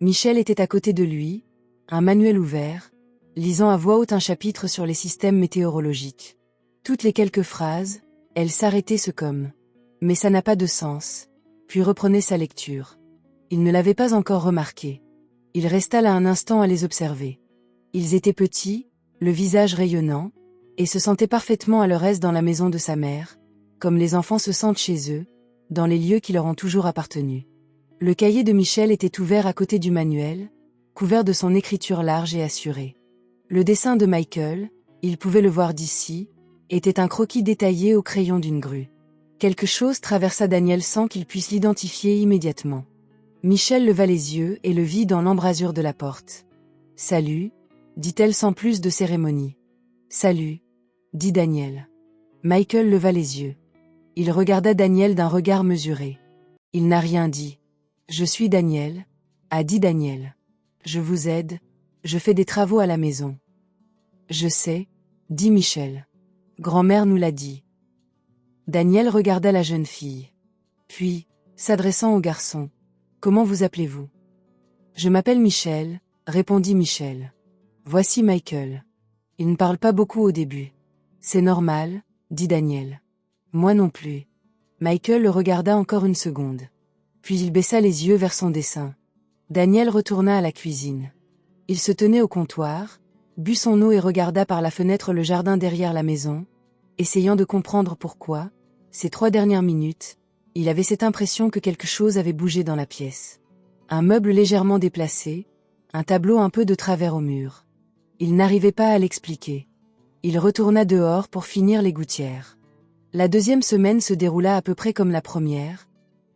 Speaker 1: Michel était à côté de lui, un manuel ouvert, lisant à voix haute un chapitre sur les systèmes météorologiques. Toutes les quelques phrases, elle s'arrêtait ce comme « Mais ça n'a pas de sens », puis reprenait sa lecture. Il ne l'avait pas encore remarqué. Il resta là un instant à les observer. Ils étaient petits, le visage rayonnant, et se sentaient parfaitement à leur aise dans la maison de sa mère, comme les enfants se sentent chez eux, dans les lieux qui leur ont toujours appartenu. Le cahier de Michel était ouvert à côté du manuel, couvert de son écriture large et assurée. Le dessin de Michael, il pouvait le voir d'ici, était un croquis détaillé au crayon d'une grue. Quelque chose traversa Daniel sans qu'il puisse l'identifier immédiatement. Michel leva les yeux et le vit dans l'embrasure de la porte. « Salut », dit-elle sans plus de cérémonie. « Salut », dit Daniel. Michael leva les yeux. Il regarda Daniel d'un regard mesuré. Il n'a rien dit. « Je suis Daniel », a dit Daniel. « Je vous aide, je fais des travaux à la maison. »« Je sais », dit Michel. « Grand-mère nous l'a dit. » Daniel regarda la jeune fille. Puis, s'adressant au garçon, « Comment vous appelez-vous »« Je m'appelle Michel », répondit Michel. « Voici Michael. Il ne parle pas beaucoup au début. »« C'est normal », dit Daniel. « Moi non plus. » Michael le regarda encore une seconde. Puis il baissa les yeux vers son dessin. Daniel retourna à la cuisine. Il se tenait au comptoir, but son eau et regarda par la fenêtre le jardin derrière la maison, essayant de comprendre pourquoi, ces 3 dernières minutes, il avait cette impression que quelque chose avait bougé dans la pièce. Un meuble légèrement déplacé, un tableau un peu de travers au mur. Il n'arrivait pas à l'expliquer. Il retourna dehors pour finir les gouttières. La 2e semaine se déroula à peu près comme la première,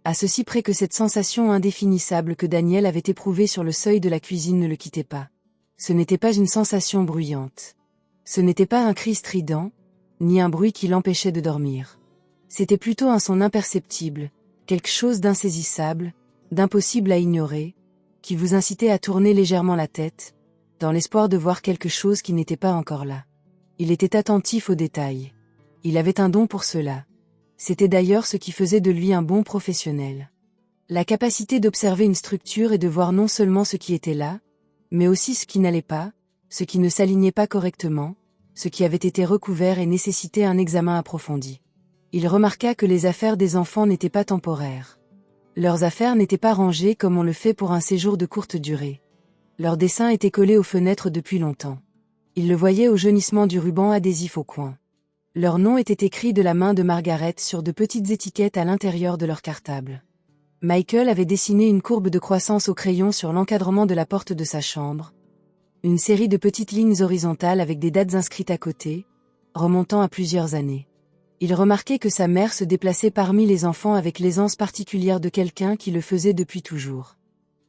Speaker 1: à ceci près que cette sensation indéfinissable que Daniel avait éprouvée sur le seuil de la cuisine ne le quittait pas. Ce n'était pas une sensation bruyante. Ce n'était pas un cri strident, ni un bruit qui l'empêchait de dormir. C'était plutôt un son imperceptible, quelque chose d'insaisissable, d'impossible à ignorer, qui vous incitait à tourner légèrement la tête, dans l'espoir de voir quelque chose qui n'était pas encore là. Il était attentif aux détails. Il avait un don pour cela. C'était d'ailleurs ce qui faisait de lui un bon professionnel. La capacité d'observer une structure et de voir non seulement ce qui était là, mais aussi ce qui n'allait pas, ce qui ne s'alignait pas correctement, ce qui avait été recouvert et nécessitait un examen approfondi. Il remarqua que les affaires des enfants n'étaient pas temporaires. Leurs affaires n'étaient pas rangées comme on le fait pour un séjour de courte durée. Leurs dessins étaient collés aux fenêtres depuis longtemps. Il le voyait au jaunissement du ruban adhésif au coin. Leurs noms étaient écrits de la main de Margaret sur de petites étiquettes à l'intérieur de leur cartable. Michael avait dessiné une courbe de croissance au crayon sur l'encadrement de la porte de sa chambre. Une série de petites lignes horizontales avec des dates inscrites à côté, remontant à plusieurs années. Il remarquait que sa mère se déplaçait parmi les enfants avec l'aisance particulière de quelqu'un qui le faisait depuis toujours.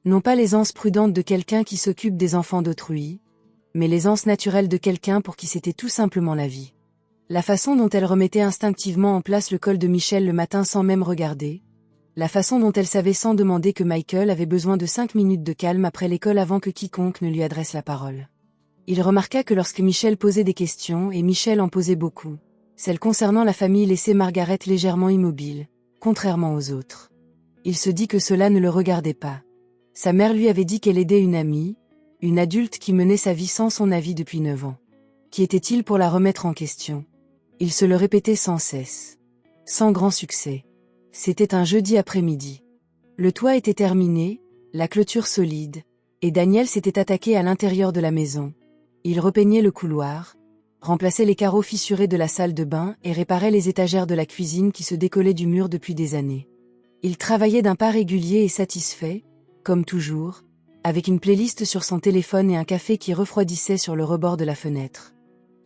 Speaker 1: Non pas l'aisance prudente de quelqu'un qui s'occupe des enfants d'autrui, mais l'aisance naturelle de quelqu'un pour qui c'était tout simplement la vie. La façon dont elle remettait instinctivement en place le col de Michel le matin sans même regarder, la façon dont elle savait sans demander que Michael avait besoin de 5 minutes de calme après l'école avant que quiconque ne lui adresse la parole. Il remarqua que lorsque Michel posait des questions, et Michel en posait beaucoup, celles concernant la famille laissaient Margaret légèrement immobile, contrairement aux autres. Il se dit que cela ne le regardait pas. Sa mère lui avait dit qu'elle aidait une amie, une adulte qui menait sa vie sans son avis depuis 9 ans. Qui était-il pour la remettre en question? Il se le répétait sans cesse. Sans grand succès. C'était un jeudi après-midi. Le toit était terminé, la clôture solide, et Daniel s'était attaqué à l'intérieur de la maison. Il repeignait le couloir, remplaçait les carreaux fissurés de la salle de bain et réparait les étagères de la cuisine qui se décollaient du mur depuis des années. Il travaillait d'un pas régulier et satisfait, comme toujours, avec une playlist sur son téléphone et un café qui refroidissait sur le rebord de la fenêtre.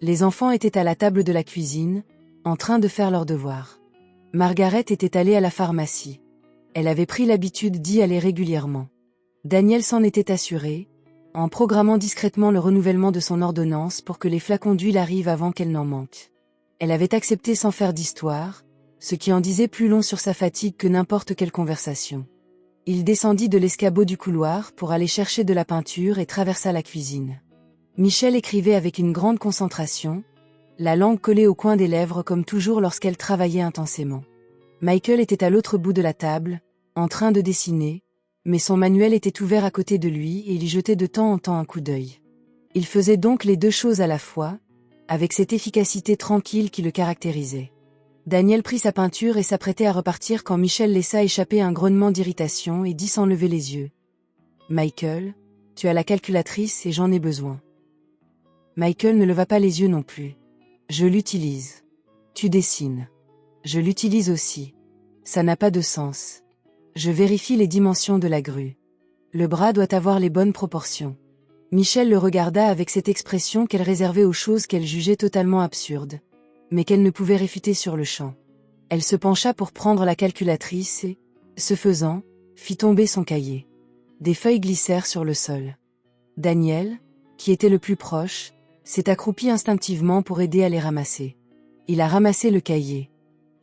Speaker 1: Les enfants étaient à la table de la cuisine, en train de faire leurs devoirs. Margaret était allée à la pharmacie. Elle avait pris l'habitude d'y aller régulièrement. Daniel s'en était assuré, en programmant discrètement le renouvellement de son ordonnance pour que les flacons d'huile arrivent avant qu'elle n'en manque. Elle avait accepté sans faire d'histoire, ce qui en disait plus long sur sa fatigue que n'importe quelle conversation. Il descendit de l'escabeau du couloir pour aller chercher de la peinture et traversa la cuisine. Michel écrivait avec une grande concentration, la langue collée au coin des lèvres comme toujours lorsqu'elle travaillait intensément. Michael était à l'autre bout de la table, en train de dessiner, mais son manuel était ouvert à côté de lui et il y jetait de temps en temps un coup d'œil. Il faisait donc les deux choses à la fois, avec cette efficacité tranquille qui le caractérisait. Daniel prit sa peinture et s'apprêtait à repartir quand Michel laissa échapper un grognement d'irritation et dit sans lever les yeux. « Michael, tu as la calculatrice et j'en ai besoin. » Michael ne leva pas les yeux non plus. « Je l'utilise. »« Tu dessines. »« Je l'utilise aussi. »« Ça n'a pas de sens. »« Je vérifie les dimensions de la grue. »« Le bras doit avoir les bonnes proportions. » Michel le regarda avec cette expression qu'elle réservait aux choses qu'elle jugeait totalement absurdes, mais qu'elle ne pouvait réfuter sur le champ. Elle se pencha pour prendre la calculatrice et, ce faisant, fit tomber son cahier. Des feuilles glissèrent sur le sol. Daniel, qui était le plus proche, s'est accroupi instinctivement pour aider à les ramasser. Il a ramassé le cahier.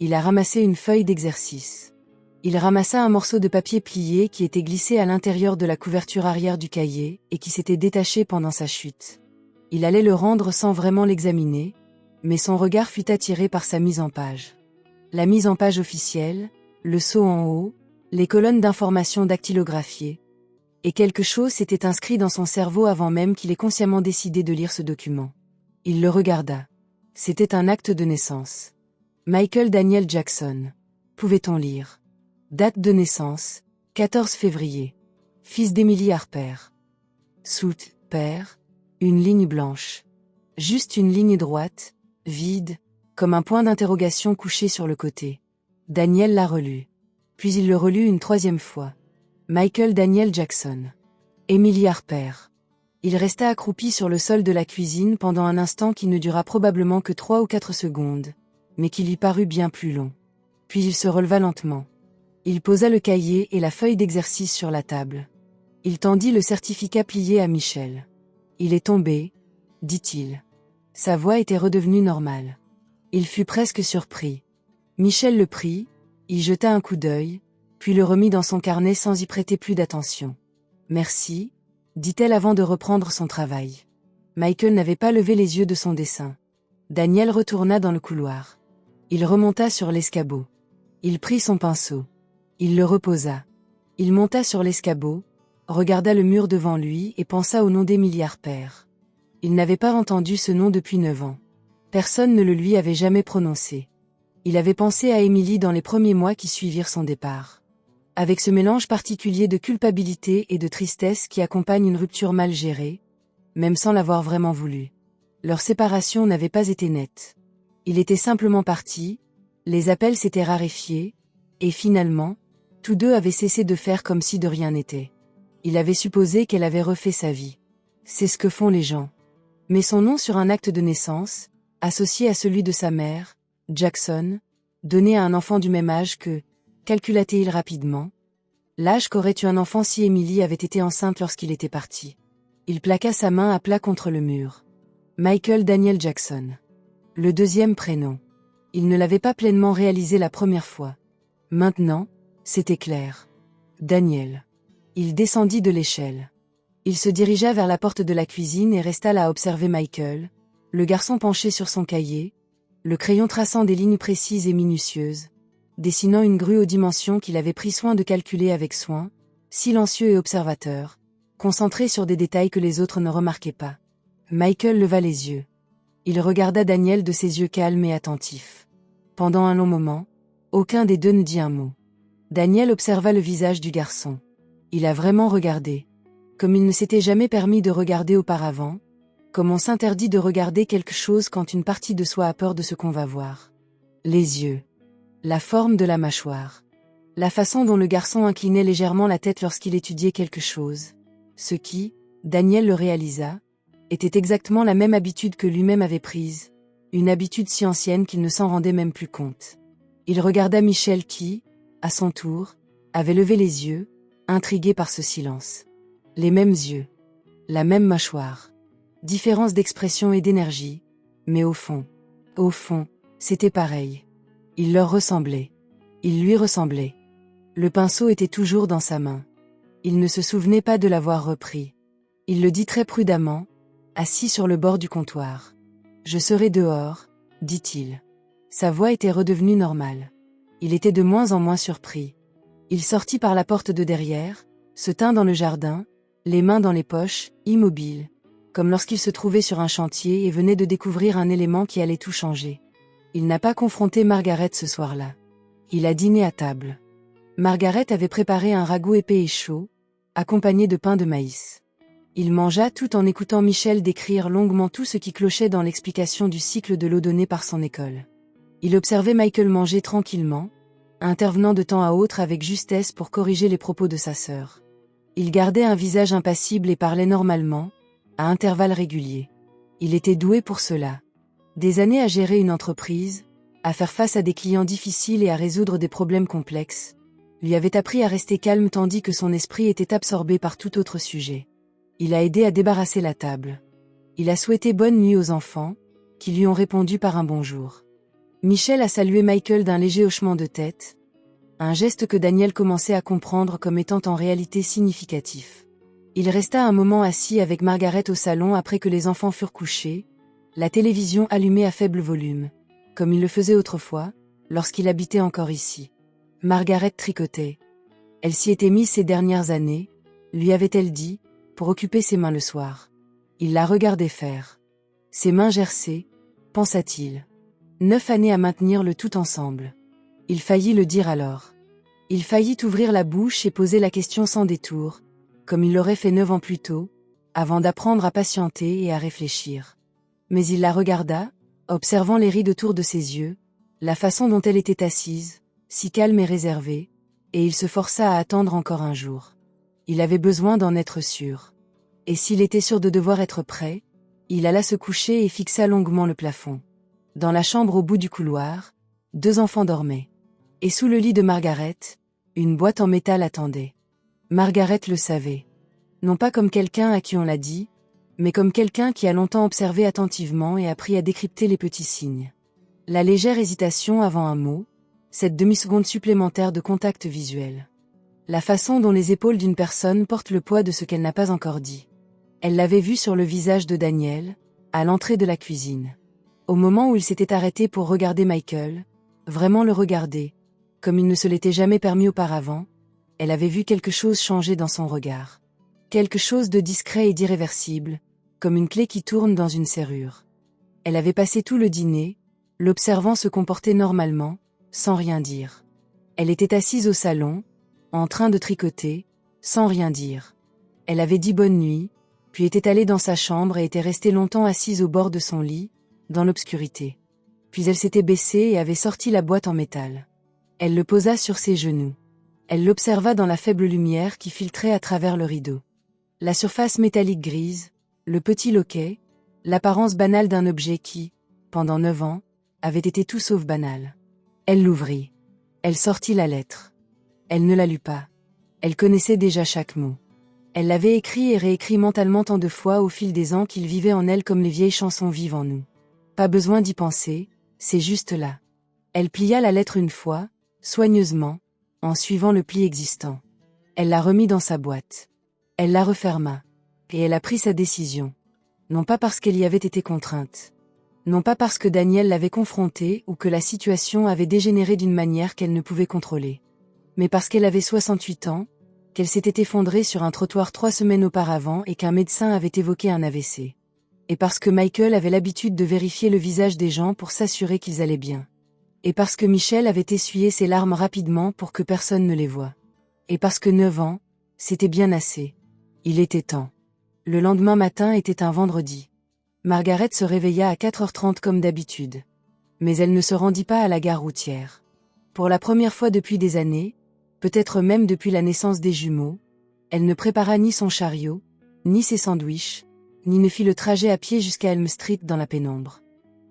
Speaker 1: Il a ramassé une feuille d'exercice. Il ramassa un morceau de papier plié qui était glissé à l'intérieur de la couverture arrière du cahier et qui s'était détaché pendant sa chute. Il allait le rendre sans vraiment l'examiner, mais son regard fut attiré par sa mise en page. La mise en page officielle, le sceau en haut, les colonnes d'informations dactylographiées. Et quelque chose s'était inscrit dans son cerveau avant même qu'il ait consciemment décidé de lire ce document. Il le regarda. C'était un acte de naissance. Michael Daniel Jackson. Pouvait-on lire? Date de naissance, 14 février. Fils d'Emily Harper. Sout, père, une ligne blanche. Juste une ligne droite, vide, comme un point d'interrogation couché sur le côté. Daniel la relut. Puis il le relut une troisième fois. Michael Daniel Jackson. Emily Harper. Il resta accroupi sur le sol de la cuisine pendant un instant qui ne dura probablement que 3 ou 4 secondes, mais qui lui parut bien plus long. Puis il se releva lentement. Il posa le cahier et la feuille d'exercice sur la table. Il tendit le certificat plié à Michel. « Il est tombé, » dit-il. Sa voix était redevenue normale. Il fut presque surpris. Michel le prit, y jeta un coup d'œil, puis le remit dans son carnet sans y prêter plus d'attention. « Merci, » dit-elle avant de reprendre son travail. Michael n'avait pas levé les yeux de son dessin. Daniel retourna dans le couloir. Il remonta sur l'escabeau. Il prit son pinceau. Il le reposa. Il monta sur l'escabeau, regarda le mur devant lui et pensa au nom d'Emily Harper. Il n'avait pas entendu ce nom depuis 9 ans. Personne ne le lui avait jamais prononcé. Il avait pensé à Emily dans les premiers mois qui suivirent son départ. Avec ce mélange particulier de culpabilité et de tristesse qui accompagne une rupture mal gérée, même sans l'avoir vraiment voulu. Leur séparation n'avait pas été nette. Il était simplement parti, les appels s'étaient raréfiés, et finalement, tous deux avaient cessé de faire comme si de rien n'était. Il avait supposé qu'elle avait refait sa vie. C'est ce que font les gens. Mais son nom sur un acte de naissance, associé à celui de sa mère, Jackson, donné à un enfant du même âge que, calcula-t-il rapidement, l'âge qu'aurait eu un enfant si Emily avait été enceinte lorsqu'il était parti. Il plaqua sa main à plat contre le mur. Michael Daniel Jackson. Le deuxième prénom. Il ne l'avait pas pleinement réalisé la première fois. Maintenant, c'était clair. Daniel. Il descendit de l'échelle. Il se dirigea vers la porte de la cuisine et resta là à observer Michael, le garçon penché sur son cahier, le crayon traçant des lignes précises et minutieuses, dessinant une grue aux dimensions qu'il avait pris soin de calculer avec soin, silencieux et observateur, concentré sur des détails que les autres ne remarquaient pas. Michael leva les yeux. Il regarda Daniel de ses yeux calmes et attentifs. Pendant un long moment, aucun des deux ne dit un mot. Daniel observa le visage du garçon. Il a vraiment regardé. Comme il ne s'était jamais permis de regarder auparavant, comme on s'interdit de regarder quelque chose quand une partie de soi a peur de ce qu'on va voir. Les yeux. La forme de la mâchoire. La façon dont le garçon inclinait légèrement la tête lorsqu'il étudiait quelque chose. Ce qui, Daniel le réalisa, était exactement la même habitude que lui-même avait prise, une habitude si ancienne qu'il ne s'en rendait même plus compte. Il regarda Michel qui, à son tour, avait levé les yeux, intrigué par ce silence. Les mêmes yeux. La même mâchoire. Différence d'expression et d'énergie, mais au fond, c'était pareil. Il leur ressemblait. Il lui ressemblait. Le pinceau était toujours dans sa main. Il ne se souvenait pas de l'avoir repris. Il le dit très prudemment, assis sur le bord du comptoir. « Je serai dehors, dit-il. » Sa voix était redevenue normale. Il était de moins en moins surpris. Il sortit par la porte de derrière, se tint dans le jardin, les mains dans les poches, immobile, comme lorsqu'il se trouvait sur un chantier et venait de découvrir un élément qui allait tout changer. Il n'a pas confronté Margaret ce soir-là. Il a dîné à table. Margaret avait préparé un ragoût épais et chaud, accompagné de pain de maïs. Il mangea tout en écoutant Michel décrire longuement tout ce qui clochait dans l'explication du cycle de l'eau donnée par son école. Il observait Michael manger tranquillement, intervenant de temps à autre avec justesse pour corriger les propos de sa sœur. Il gardait un visage impassible et parlait normalement, à intervalles réguliers. Il était doué pour cela. Des années à gérer une entreprise, à faire face à des clients difficiles et à résoudre des problèmes complexes, lui avaient appris à rester calme tandis que son esprit était absorbé par tout autre sujet. Il a aidé à débarrasser la table. Il a souhaité bonne nuit aux enfants, qui lui ont répondu par un bonjour. Michel a salué Michael d'un léger hochement de tête, un geste que Daniel commençait à comprendre comme étant en réalité significatif. Il resta un moment assis avec Margaret au salon après que les enfants furent couchés, la télévision allumée à faible volume, comme il le faisait autrefois, lorsqu'il habitait encore ici. Margaret tricotait. Elle s'y était mise ces dernières années, lui avait-elle dit, pour occuper ses mains le soir. Il la regardait faire. Ses mains gercées, pensa-t-il. 9 années à maintenir le tout ensemble. Il faillit le dire alors. Il faillit ouvrir la bouche et poser la question sans détour, comme il l'aurait fait 9 ans plus tôt, avant d'apprendre à patienter et à réfléchir. Mais il la regarda, observant les rides autour de ses yeux, la façon dont elle était assise, si calme et réservée, et il se força à attendre encore un jour. Il avait besoin d'en être sûr. Et s'il était sûr de devoir être prêt, il alla se coucher et fixa longuement le plafond. Dans la chambre au bout du couloir, 2 enfants dormaient. Et sous le lit de Margaret, une boîte en métal attendait. Margaret le savait. Non pas comme quelqu'un à qui on l'a dit, mais comme quelqu'un qui a longtemps observé attentivement et appris à décrypter les petits signes. La légère hésitation avant un mot, cette demi-seconde supplémentaire de contact visuel. La façon dont les épaules d'une personne portent le poids de ce qu'elle n'a pas encore dit. Elle l'avait vu sur le visage de Daniel, à l'entrée de la cuisine. Au moment où il s'était arrêté pour regarder Michael, vraiment le regarder, comme il ne se l'était jamais permis auparavant, elle avait vu quelque chose changer dans son regard. Quelque chose de discret et d'irréversible, comme une clé qui tourne dans une serrure. Elle avait passé tout le dîner, l'observant se comporter normalement, sans rien dire. Elle était assise au salon, en train de tricoter, sans rien dire. Elle avait dit bonne nuit, puis était allée dans sa chambre et était restée longtemps assise au bord de son lit, dans l'obscurité. Puis elle s'était baissée et avait sorti la boîte en métal. Elle le posa sur ses genoux. Elle l'observa dans la faible lumière qui filtrait à travers le rideau. La surface métallique grise, le petit loquet, l'apparence banale d'un objet qui, pendant 9 ans, avait été tout sauf banal. Elle l'ouvrit. Elle sortit la lettre. Elle ne la lut pas. Elle connaissait déjà chaque mot. Elle l'avait écrit et réécrit mentalement tant de fois au fil des ans qu'il vivait en elle comme les vieilles chansons vivent en nous. Pas besoin d'y penser, c'est juste là. Elle plia la lettre une fois, soigneusement, en suivant le pli existant. Elle la remit dans sa boîte. Elle la referma. Et elle a pris sa décision. Non pas parce qu'elle y avait été contrainte. Non pas parce que Daniel l'avait confrontée ou que la situation avait dégénéré d'une manière qu'elle ne pouvait contrôler. Mais parce qu'elle avait 68 ans, qu'elle s'était effondrée sur un trottoir 3 semaines auparavant et qu'un médecin avait évoqué un AVC. Et parce que Michael avait l'habitude de vérifier le visage des gens pour s'assurer qu'ils allaient bien. Et parce que Michel avait essuyé ses larmes rapidement pour que personne ne les voie. Et parce que 9 ans, c'était bien assez. Il était temps. Le lendemain matin était un vendredi. Margaret se réveilla à 4h30 comme d'habitude. Mais elle ne se rendit pas à la gare routière. Pour la première fois depuis des années, peut-être même depuis la naissance des jumeaux, elle ne prépara ni son chariot, ni ses sandwichs, ni ne fit le trajet à pied jusqu'à Elm Street dans la pénombre.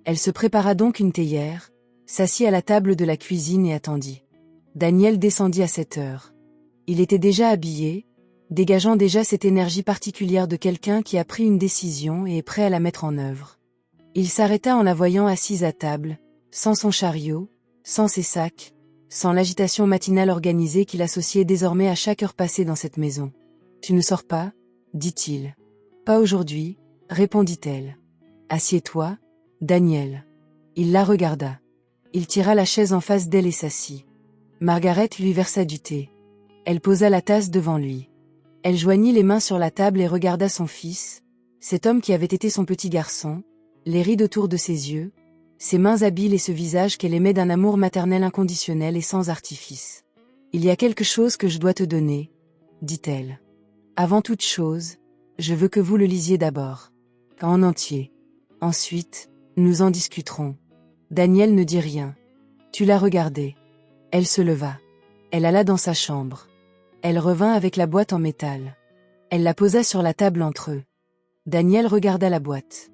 Speaker 1: Elle se prépara donc une théière, s'assit à la table de la cuisine et attendit. Daniel descendit à 7h. Il était déjà habillé, dégageant déjà cette énergie particulière de quelqu'un qui a pris une décision et est prêt à la mettre en œuvre. Il s'arrêta en la voyant assise à table, sans son chariot, sans ses sacs, sans l'agitation matinale organisée qu'il associait désormais à chaque heure passée dans cette maison. « Tu ne sors pas ?» dit-il. « Pas aujourd'hui, » répondit-elle. « Assieds-toi, Daniel. » Il la regarda. Il tira la chaise en face d'elle et s'assit. Margaret lui versa du thé. Elle posa la tasse devant lui. Elle joignit les mains sur la table et regarda son fils, cet homme qui avait été son petit garçon, les rides autour de ses yeux, ses mains habiles et ce visage qu'elle aimait d'un amour maternel inconditionnel et sans artifice. « Il y a quelque chose que je dois te donner, » dit-elle. « Avant toute chose, je veux que vous le lisiez d'abord. En entier. Ensuite, nous en discuterons. » Daniel ne dit rien. Tu la regardais. Elle se leva. Elle alla dans sa chambre. Elle revint avec la boîte en métal. Elle la posa sur la table entre eux. Daniel regarda la boîte.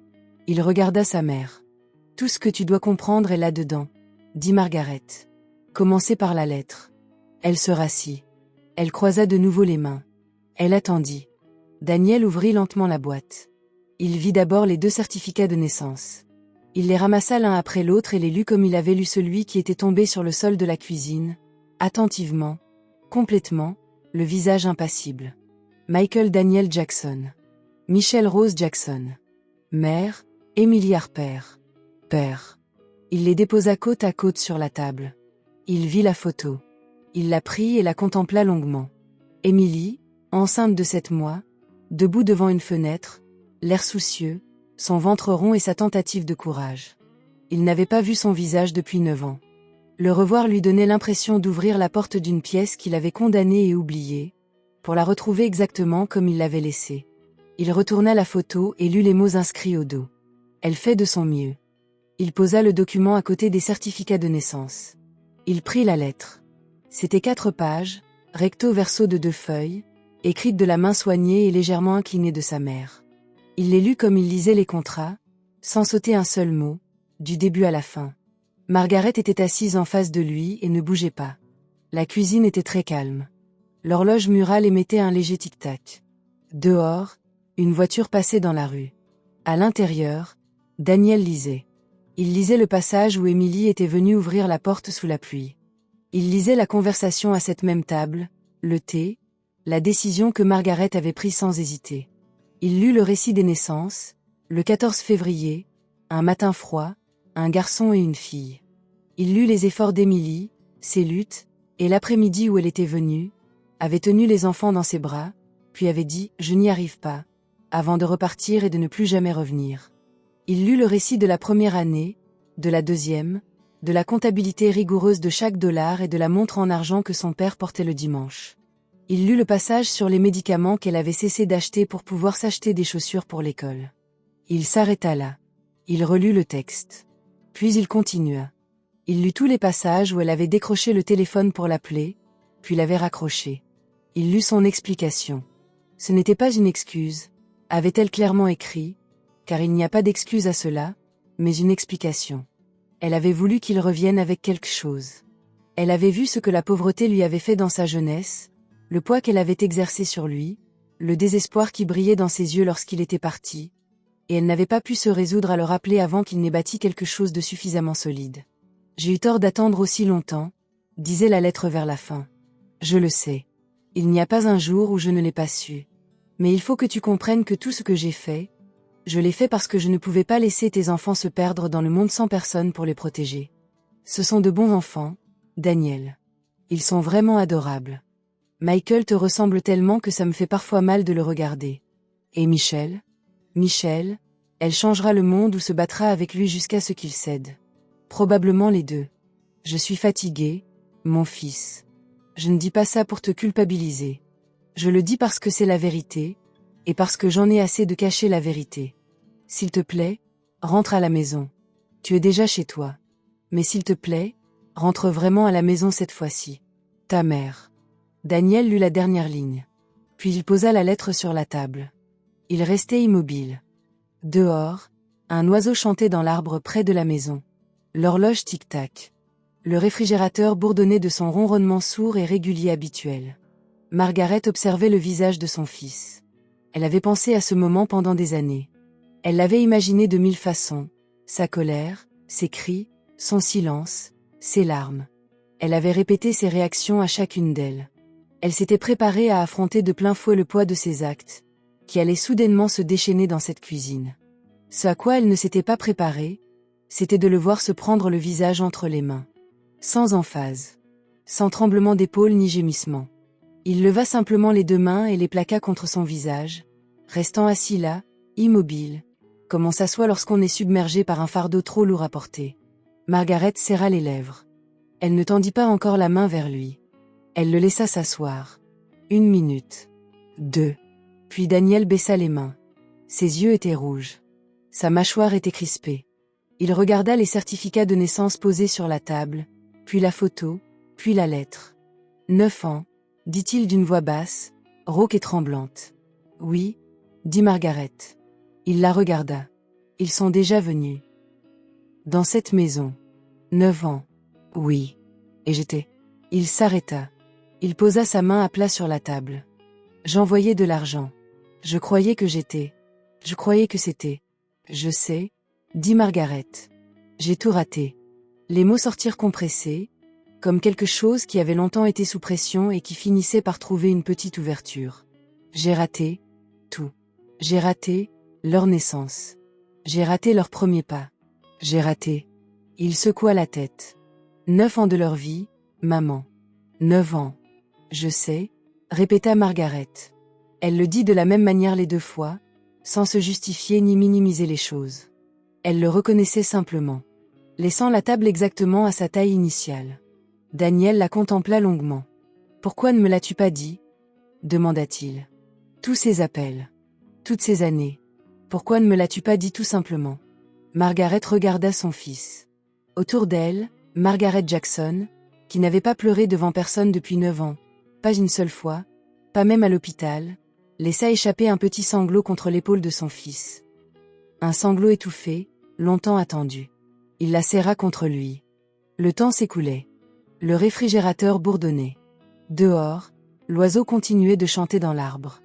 Speaker 1: Il regarda sa mère. « Tout ce que tu dois comprendre est là-dedans, » dit Margaret. « Commencez par la lettre. » Elle se rassit. Elle croisa de nouveau les mains. Elle attendit. Daniel ouvrit lentement la boîte. Il vit d'abord les 2 certificats de naissance. Il les ramassa l'un après l'autre et les lut comme il avait lu celui qui était tombé sur le sol de la cuisine, attentivement, complètement, le visage impassible. Michael Daniel Jackson. Michelle Rose Jackson. Mère, Emily Harper. Père. Il les déposa côte à côte sur la table. Il vit la photo. Il la prit et la contempla longuement. Emily, enceinte de 7 mois, debout devant une fenêtre, l'air soucieux, son ventre rond et sa tentative de courage. Il n'avait pas vu son visage depuis 9 ans. Le revoir lui donnait l'impression d'ouvrir la porte d'une pièce qu'il avait condamnée et oubliée, pour la retrouver exactement comme il l'avait laissée. Il retourna la photo et lut les mots inscrits au dos. Elle fait de son mieux. Il posa le document à côté des certificats de naissance. Il prit la lettre. C'était 4 pages, recto verso de 2 feuilles, écrites de la main soignée et légèrement inclinée de sa mère. Il les lut comme il lisait les contrats, sans sauter un seul mot, du début à la fin. Margaret était assise en face de lui et ne bougeait pas. La cuisine était très calme. L'horloge murale émettait un léger tic-tac. Dehors, une voiture passait dans la rue. À l'intérieur, Daniel lisait. Il lisait le passage où Emily était venue ouvrir la porte sous la pluie. Il lisait la conversation à cette même table, le thé, la décision que Margaret avait prise sans hésiter. Il lut le récit des naissances, le 14 février, un matin froid, un garçon et une fille. Il lut les efforts d'Emily, ses luttes, et l'après-midi où elle était venue, avait tenu les enfants dans ses bras, puis avait dit « Je n'y arrive pas », avant de repartir et de ne plus jamais revenir. Il lut le récit de la première année, de la deuxième, de la comptabilité rigoureuse de chaque dollar et de la montre en argent que son père portait le dimanche. Il lut le passage sur les médicaments qu'elle avait cessé d'acheter pour pouvoir s'acheter des chaussures pour l'école. Il s'arrêta là. Il relut le texte. Puis il continua. Il lut tous les passages où elle avait décroché le téléphone pour l'appeler, puis l'avait raccroché. Il lut son explication. Ce n'était pas une excuse, avait-elle clairement écrit, car il n'y a pas d'excuse à cela, mais une explication. Elle avait voulu qu'il revienne avec quelque chose. Elle avait vu ce que la pauvreté lui avait fait dans sa jeunesse, le poids qu'elle avait exercé sur lui, le désespoir qui brillait dans ses yeux lorsqu'il était parti, et elle n'avait pas pu se résoudre à le rappeler avant qu'il n'ait bâti quelque chose de suffisamment solide. « J'ai eu tort d'attendre aussi longtemps », disait la lettre vers la fin. « Je le sais. Il n'y a pas un jour où je ne l'ai pas su. Mais il faut que tu comprennes que tout ce que j'ai fait, je l'ai fait parce que je ne pouvais pas laisser tes enfants se perdre dans le monde sans personne pour les protéger. Ce sont de bons enfants, Daniel. Ils sont vraiment adorables. Michael te ressemble tellement que ça me fait parfois mal de le regarder. Et Michelle ? Michelle, elle changera le monde ou se battra avec lui jusqu'à ce qu'il cède. Probablement les 2. Je suis fatiguée, mon fils. Je ne dis pas ça pour te culpabiliser. Je le dis parce que c'est la vérité, et parce que j'en ai assez de cacher la vérité. S'il te plaît, rentre à la maison. Tu es déjà chez toi. Mais s'il te plaît, rentre vraiment à la maison cette fois-ci. Ta mère. Daniel lut la dernière ligne. Puis il posa la lettre sur la table. Il restait immobile. Dehors, un oiseau chantait dans l'arbre près de la maison. L'horloge tic-tac. Le réfrigérateur bourdonnait de son ronronnement sourd et régulier habituel. Margaret observait le visage de son fils. Elle avait pensé à ce moment pendant des années. Elle l'avait imaginé de 1000 façons. Sa colère, ses cris, son silence, ses larmes. Elle avait répété ses réactions à chacune d'elles. Elle s'était préparée à affronter de plein fouet le poids de ses actes, qui allaient soudainement se déchaîner dans cette cuisine. Ce à quoi elle ne s'était pas préparée, c'était de le voir se prendre le visage entre les mains. Sans emphase. sans tremblement d'épaule ni gémissement. Il leva simplement les deux mains et les plaqua contre son visage, restant assis là, immobile, comme on s'assoit lorsqu'on est submergé par un fardeau trop lourd à porter. Margaret serra les lèvres. Elle ne tendit pas encore la main vers lui. Elle le laissa s'asseoir. 1 minute. 2. Puis Daniel baissa les mains. Ses yeux étaient rouges. Sa mâchoire était crispée. Il regarda les certificats de naissance posés sur la table, puis la photo, puis la lettre. 9 ans, dit-il d'une voix basse, rauque et tremblante. Oui, dit Margaret. Il la regarda. Ils sont déjà venus. Dans cette maison. 9 ans. Oui. Et j'étais. Il s'arrêta. Il posa sa main à plat sur la table. J'envoyais de l'argent. Je croyais que j'étais. Je croyais que c'était. Je sais, dit Margaret. J'ai tout raté. Les mots sortirent compressés, comme quelque chose qui avait longtemps été sous pression et qui finissait par trouver une petite ouverture. J'ai raté. Tout. J'ai raté leur naissance. J'ai raté leur premier pas. J'ai raté. Il secoua la tête. 9 ans de leur vie, maman. 9 ans. Je sais, répéta Margaret. Elle le dit de la même manière les 2 fois, sans se justifier ni minimiser les choses. Elle le reconnaissait simplement, laissant la table exactement à sa taille initiale. Daniel la contempla longuement. « Pourquoi ne me l'as-tu pas dit ?» demanda-t-il. « Tous ces appels. Toutes ces années. Pourquoi ne me l'as-tu pas dit tout simplement ?» Margaret regarda son fils. Autour d'elle, Margaret Jackson, qui n'avait pas pleuré devant personne depuis 9 ans, pas une seule fois, pas même à l'hôpital, laissa échapper un petit sanglot contre l'épaule de son fils. Un sanglot étouffé, longtemps attendu. Il la serra contre lui. Le temps s'écoulait. Le réfrigérateur bourdonnait. Dehors, l'oiseau continuait de chanter dans l'arbre.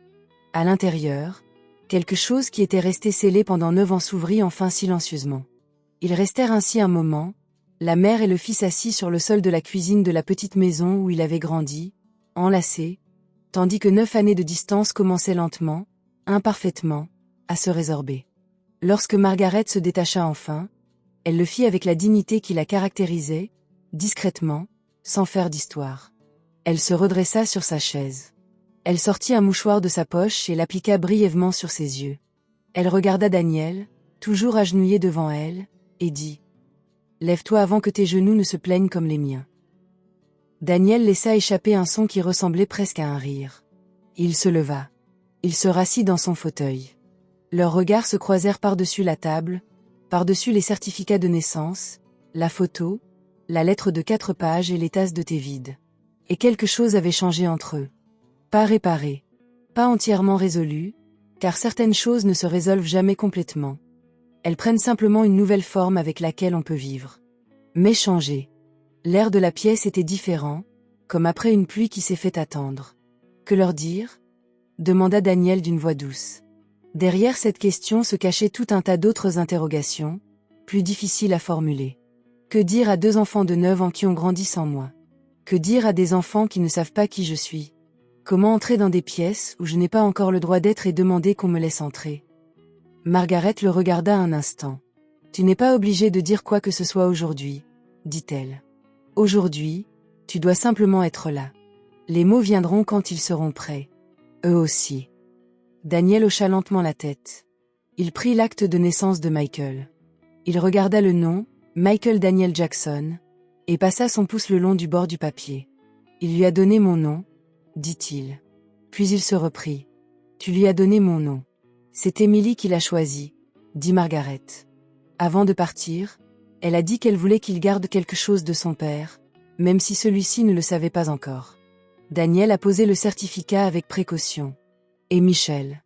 Speaker 1: À l'intérieur, quelque chose qui était resté scellé pendant 9 ans s'ouvrit enfin silencieusement. Ils restèrent ainsi un moment, la mère et le fils assis sur le sol de la cuisine de la petite maison où il avait grandi, enlacés, tandis que 9 années de distance commençaient lentement, imparfaitement, à se résorber. Lorsque Margaret se détacha enfin, elle le fit avec la dignité qui la caractérisait, discrètement, sans faire d'histoire. Elle se redressa sur sa chaise. Elle sortit un mouchoir de sa poche et l'appliqua brièvement sur ses yeux. Elle regarda Daniel, toujours agenouillé devant elle, et dit « Lève-toi avant que tes genoux ne se plaignent comme les miens. » Daniel laissa échapper un son qui ressemblait presque à un rire. Il se leva. Il se rassit dans son fauteuil. Leurs regards se croisèrent par-dessus la table, par-dessus les certificats de naissance, la photo, la lettre de 4 pages et les tasses de thé vides. Et quelque chose avait changé entre eux. Pas réparé. Pas entièrement résolu, car certaines choses ne se résolvent jamais complètement. Elles prennent simplement une nouvelle forme avec laquelle on peut vivre. Mais changé. L'air de la pièce était différent, comme après une pluie qui s'est fait attendre. Que leur dire ? Demanda Daniel d'une voix douce. Derrière cette question se cachait tout un tas d'autres interrogations, plus difficiles à formuler. Que dire à 2 enfants de 9 ans qui ont grandi sans moi ? Que dire à des enfants qui ne savent pas qui je suis ? Comment entrer dans des pièces où je n'ai pas encore le droit d'être et demander qu'on me laisse entrer ? Margaret le regarda un instant. « Tu n'es pas obligé de dire quoi que ce soit aujourd'hui, » dit-elle. « Aujourd'hui, tu dois simplement être là. Les mots viendront quand ils seront prêts. Eux aussi. » Daniel hocha lentement la tête. Il prit l'acte de naissance de Michael. Il regarda le nom, Michael Daniel Jackson, et passa son pouce le long du bord du papier. « Il lui a donné mon nom, » dit-il. Puis il se reprit. « Tu lui as donné mon nom. C'est Emily qui l'a choisi, » dit Margaret. Avant de partir, elle a dit qu'elle voulait qu'il garde quelque chose de son père, même si celui-ci ne le savait pas encore. Daniel a posé le certificat avec précaution. Et Michel.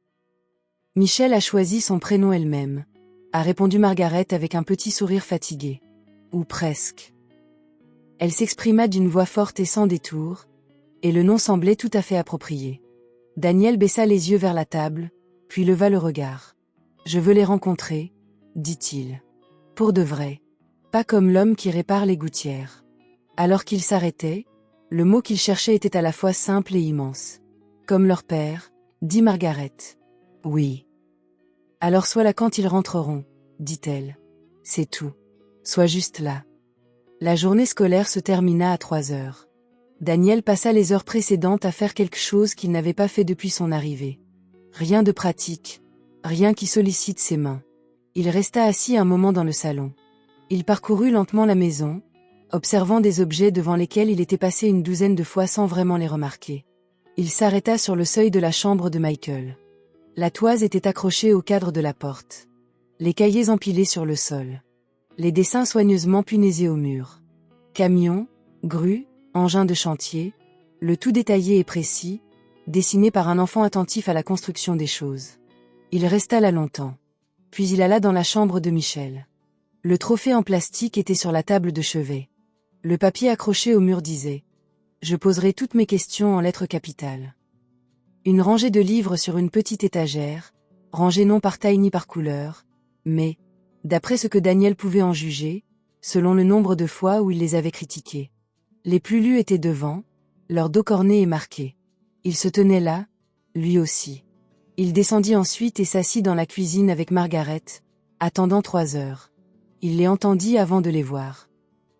Speaker 1: Michel a choisi son prénom elle-même, a répondu Margaret avec un petit sourire fatigué. Ou presque. Elle s'exprima d'une voix forte et sans détour, et le nom semblait tout à fait approprié. Daniel baissa les yeux vers la table, puis leva le regard. « Je veux les rencontrer, » dit-il. Pour de vrai. Pas comme l'homme qui répare les gouttières. Alors qu'il s'arrêtait, le mot qu'il cherchait était à la fois simple et immense. Comme leur père, dit Margaret. Oui. Alors sois là quand ils rentreront, dit-elle. C'est tout. Sois juste là. La journée scolaire se termina à 3 heures. Daniel passa les heures précédentes à faire quelque chose qu'il n'avait pas fait depuis son arrivée. Rien de pratique, rien qui sollicite ses mains. Il resta assis un moment dans le salon. Il parcourut lentement la maison, observant des objets devant lesquels il était passé une douzaine de fois sans vraiment les remarquer. Il s'arrêta sur le seuil de la chambre de Michael. La toise était accrochée au cadre de la porte. Les cahiers empilés sur le sol. Les dessins soigneusement punaisés au mur. Camions, grues, engins de chantier, le tout détaillé et précis, dessiné par un enfant attentif à la construction des choses. Il resta là longtemps. Puis il alla dans la chambre de Michel. Le trophée en plastique était sur la table de chevet. Le papier accroché au mur disait « Je poserai toutes mes questions en lettres capitales ». Une rangée de livres sur une petite étagère, rangée non par taille ni par couleur, mais, d'après ce que Daniel pouvait en juger, selon le nombre de fois où il les avait critiqués. Les plus lus étaient devant, leur dos corné et marqué. Il se tenait là, lui aussi. Il descendit ensuite et s'assit dans la cuisine avec Margaret, attendant 3 heures. Il les entendit avant de les voir.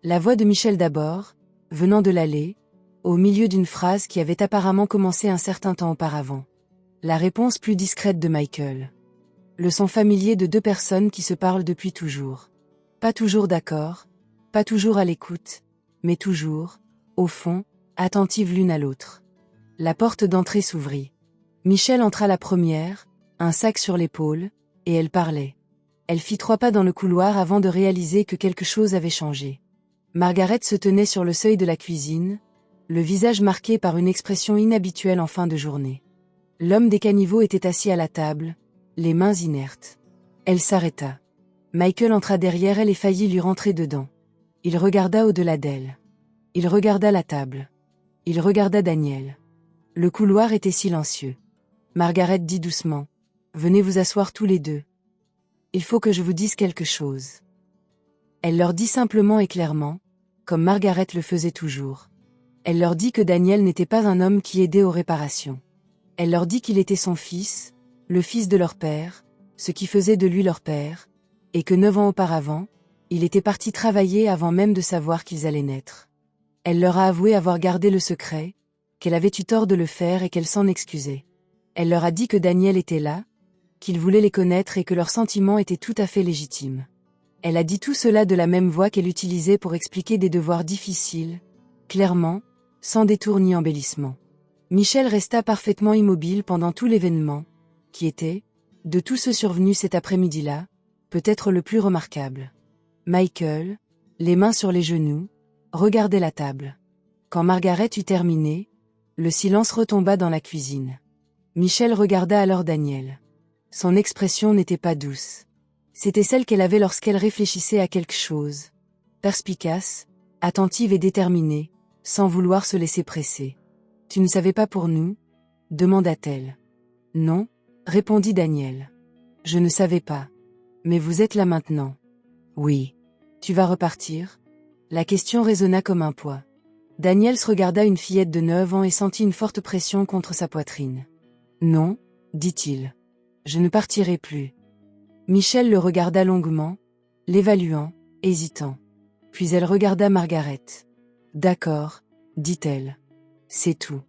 Speaker 1: La voix de Michel d'abord, venant de l'allée, au milieu d'une phrase qui avait apparemment commencé un certain temps auparavant. La réponse plus discrète de Michael. Le son familier de 2 personnes qui se parlent depuis toujours. Pas toujours d'accord, pas toujours à l'écoute, mais toujours, au fond, attentives l'une à l'autre. La porte d'entrée s'ouvrit. Michel entra la première, un sac sur l'épaule, et elle parlait. Elle fit 3 pas dans le couloir avant de réaliser que quelque chose avait changé. Margaret se tenait sur le seuil de la cuisine, le visage marqué par une expression inhabituelle en fin de journée. L'homme des caniveaux était assis à la table, les mains inertes. Elle s'arrêta. Michael entra derrière elle et faillit lui rentrer dedans. Il regarda au-delà d'elle. Il regarda la table. Il regarda Daniel. Le couloir était silencieux. Margaret dit doucement « Venez vous asseoir tous les deux. Il faut que je vous dise quelque chose. » Elle leur dit simplement et clairement, comme Margaret le faisait toujours. Elle leur dit que Daniel n'était pas un homme qui aidait aux réparations. Elle leur dit qu'il était son fils, le fils de leur père, ce qui faisait de lui leur père, et que 9 ans auparavant, il était parti travailler avant même de savoir qu'ils allaient naître. Elle leur a avoué avoir gardé le secret, qu'elle avait eu tort de le faire et qu'elle s'en excusait. Elle leur a dit que Daniel était là, qu'il voulait les connaître et que leurs sentiments étaient tout à fait légitimes. Elle a dit tout cela de la même voix qu'elle utilisait pour expliquer des devoirs difficiles, clairement, sans détour ni embellissement. Michel resta parfaitement immobile pendant tout l'événement, qui était, de tous ceux survenus cet après-midi-là, peut-être le plus remarquable. Michael, les mains sur les genoux, regardait la table. Quand Margaret eut terminé, le silence retomba dans la cuisine. Michel regarda alors Daniel. Son expression n'était pas douce. C'était celle qu'elle avait lorsqu'elle réfléchissait à quelque chose. Perspicace, attentive et déterminée, sans vouloir se laisser presser. « Tu ne savais pas pour nous ?» demanda-t-elle. « Non, » répondit Daniel. « Je ne savais pas. Mais vous êtes là maintenant. »« Oui. »« Tu vas repartir ?» La question résonna comme un poids. Daniel se regarda une fillette de 9 ans et sentit une forte pression contre sa poitrine. « Non, » dit-il. « Je ne partirai plus. » Michel le regarda longuement, l'évaluant, hésitant. Puis elle regarda Margaret. « D'accord, » dit-elle. C'est tout.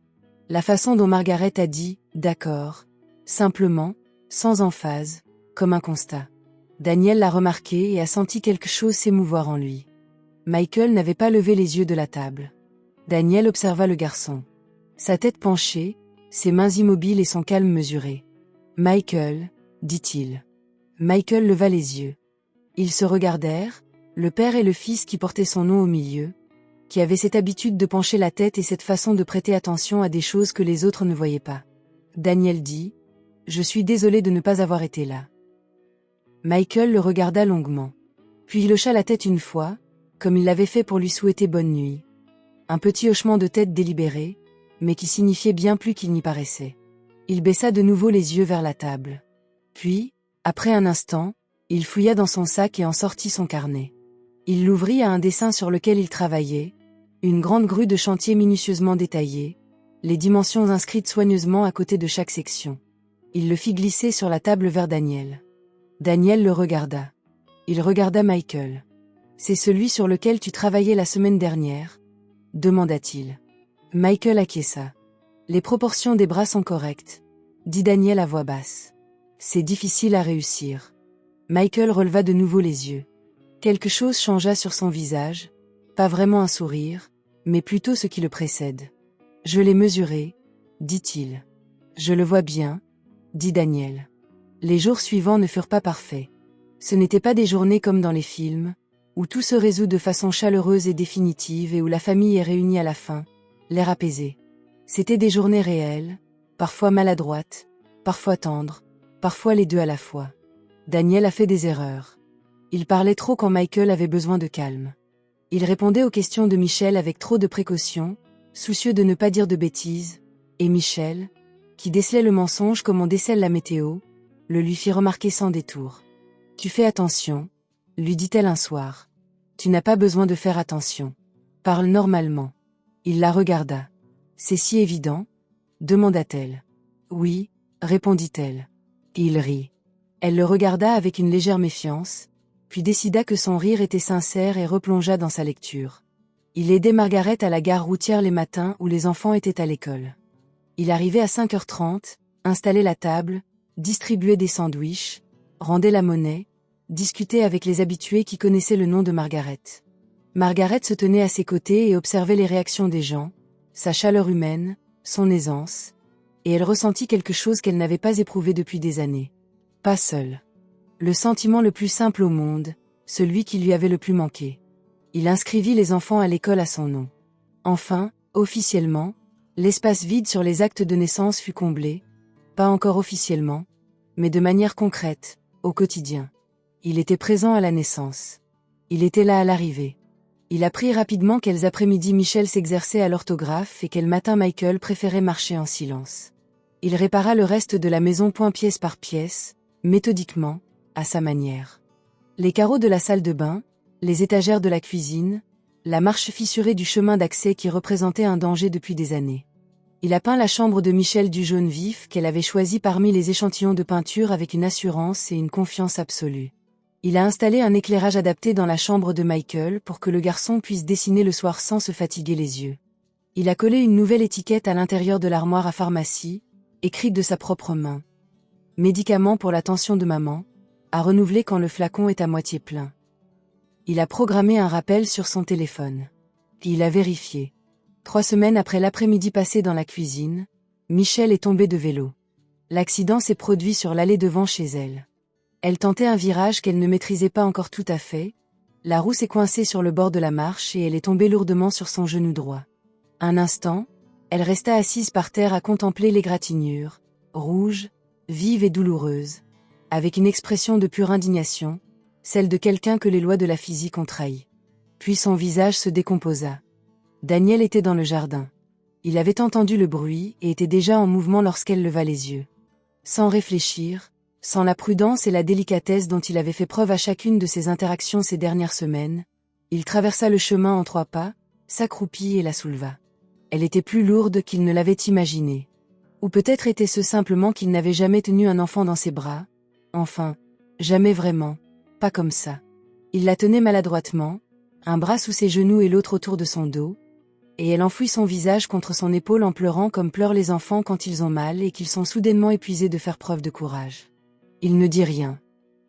Speaker 1: La façon dont Margaret a dit « d'accord », simplement, sans emphase, comme un constat. Daniel l'a remarqué et a senti quelque chose s'émouvoir en lui. Michael n'avait pas levé les yeux de la table. Daniel observa le garçon. Sa tête penchée, ses mains immobiles et son calme mesuré. « Michael, » dit-il. Michael leva les yeux. Ils se regardèrent, le père et le fils qui portaient son nom au milieu, qui avaient cette habitude de pencher la tête et cette façon de prêter attention à des choses que les autres ne voyaient pas. Daniel dit « Je suis désolé de ne pas avoir été là. » Michael le regarda longuement. Puis il hocha la tête une fois, comme il l'avait fait pour lui souhaiter bonne nuit. Un petit hochement de tête délibéré, mais qui signifiait bien plus qu'il n'y paraissait. Il baissa de nouveau les yeux vers la table. Puis, après un instant, il fouilla dans son sac et en sortit son carnet. Il l'ouvrit à un dessin sur lequel il travaillait, une grande grue de chantier minutieusement détaillée, les dimensions inscrites soigneusement à côté de chaque section. Il le fit glisser sur la table vers Daniel. Daniel le regarda. Il regarda Michael. « C'est celui sur lequel tu travaillais la semaine dernière ?» demanda-t-il. Michael acquiesça. Les proportions des bras sont correctes, dit Daniel à voix basse. C'est difficile à réussir. Michael releva de nouveau les yeux. Quelque chose changea sur son visage, pas vraiment un sourire, mais plutôt ce qui le précède. Je l'ai mesuré, dit-il. Je le vois bien, dit Daniel. Les jours suivants ne furent pas parfaits. Ce n'étaient pas des journées comme dans les films, où tout se résout de façon chaleureuse et définitive et où la famille est réunie à la fin, l'air apaisé. C'étaient des journées réelles, parfois maladroites, parfois tendres, parfois les deux à la fois. Daniel a fait des erreurs. Il parlait trop quand Michael avait besoin de calme. Il répondait aux questions de Michel avec trop de précaution, soucieux de ne pas dire de bêtises, et Michel, qui décelait le mensonge comme on décèle la météo, le lui fit remarquer sans détour. « Tu fais attention », lui dit-elle un soir. « Tu n'as pas besoin de faire attention. Parle normalement. » Il la regarda. « C'est si évident ?» demanda-t-elle. « Oui, » répondit-elle. Il rit. Elle le regarda avec une légère méfiance, puis décida que son rire était sincère et replongea dans sa lecture. Il aidait Margaret à la gare routière les matins où les enfants étaient à l'école. Il arrivait à 5h30, installait la table, distribuait des sandwichs, rendait la monnaie, discutait avec les habitués qui connaissaient le nom de Margaret. Margaret se tenait à ses côtés et observait les réactions des gens, sa chaleur humaine, son aisance, et elle ressentit quelque chose qu'elle n'avait pas éprouvé depuis des années. Pas seule. Le sentiment le plus simple au monde, celui qui lui avait le plus manqué. Il inscrivit les enfants à l'école à son nom. Enfin, officiellement, l'espace vide sur les actes de naissance fut comblé, pas encore officiellement, mais de manière concrète, au quotidien. Il était présent à la naissance. Il était là à l'arrivée. Il apprit rapidement quels après-midi Michel s'exerçait à l'orthographe et quels matins Michael préférait marcher en silence. Il répara le reste de la maison point pièce par pièce, méthodiquement, à sa manière. Les carreaux de la salle de bain, les étagères de la cuisine, la marche fissurée du chemin d'accès qui représentait un danger depuis des années. Il a peint la chambre de Michel du jaune vif qu'elle avait choisi parmi les échantillons de peinture avec une assurance et une confiance absolue. Il a installé un éclairage adapté dans la chambre de Michael pour que le garçon puisse dessiner le soir sans se fatiguer les yeux. Il a collé une nouvelle étiquette à l'intérieur de l'armoire à pharmacie, écrite de sa propre main. Médicament pour la tension de maman, à renouveler quand le flacon est à moitié plein. Il a programmé un rappel sur son téléphone. Il a vérifié. 3 semaines après l'après-midi passé dans la cuisine, Michel est tombé de vélo. L'accident s'est produit sur l'allée devant chez elle. Elle tentait un virage qu'elle ne maîtrisait pas encore tout à fait, la roue s'est coincée sur le bord de la marche et elle est tombée lourdement sur son genou droit. Un instant, elle resta assise par terre à contempler l'égratignure, rouge, vive et douloureuse, avec une expression de pure indignation, celle de quelqu'un que les lois de la physique ont trahi. Puis son visage se décomposa. Daniel était dans le jardin. Il avait entendu le bruit et était déjà en mouvement lorsqu'elle leva les yeux. Sans réfléchir, sans la prudence et la délicatesse dont il avait fait preuve à chacune de ses interactions ces dernières semaines, il traversa le chemin en 3 pas, s'accroupit et la souleva. Elle était plus lourde qu'il ne l'avait imaginé. Ou peut-être était-ce simplement qu'il n'avait jamais tenu un enfant dans ses bras. Enfin, jamais vraiment, pas comme ça. Il la tenait maladroitement, un bras sous ses genoux et l'autre autour de son dos, et elle enfouit son visage contre son épaule en pleurant comme pleurent les enfants quand ils ont mal et qu'ils sont soudainement épuisés de faire preuve de courage. Il ne dit rien.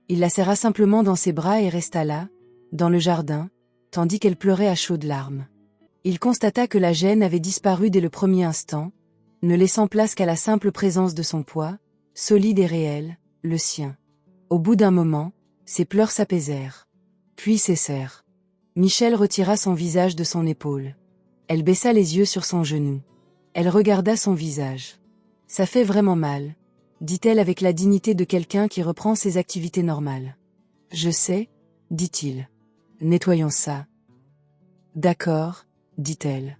Speaker 1: Il la serra simplement dans ses bras et resta là, dans le jardin, tandis qu'elle pleurait à chaudes larmes. Il constata que la gêne avait disparu dès le premier instant, ne laissant place qu'à la simple présence de son poids, solide et réel, le sien. Au bout d'un moment, ses pleurs s'apaisèrent. Puis cessèrent. Michel retira son visage de son épaule. Elle baissa les yeux sur son genou. Elle regarda son visage. « Ça fait vraiment mal », dit-elle avec la dignité de quelqu'un qui reprend ses activités normales. « Je sais », dit-il. « Nettoyons ça. »« D'accord », dit-elle.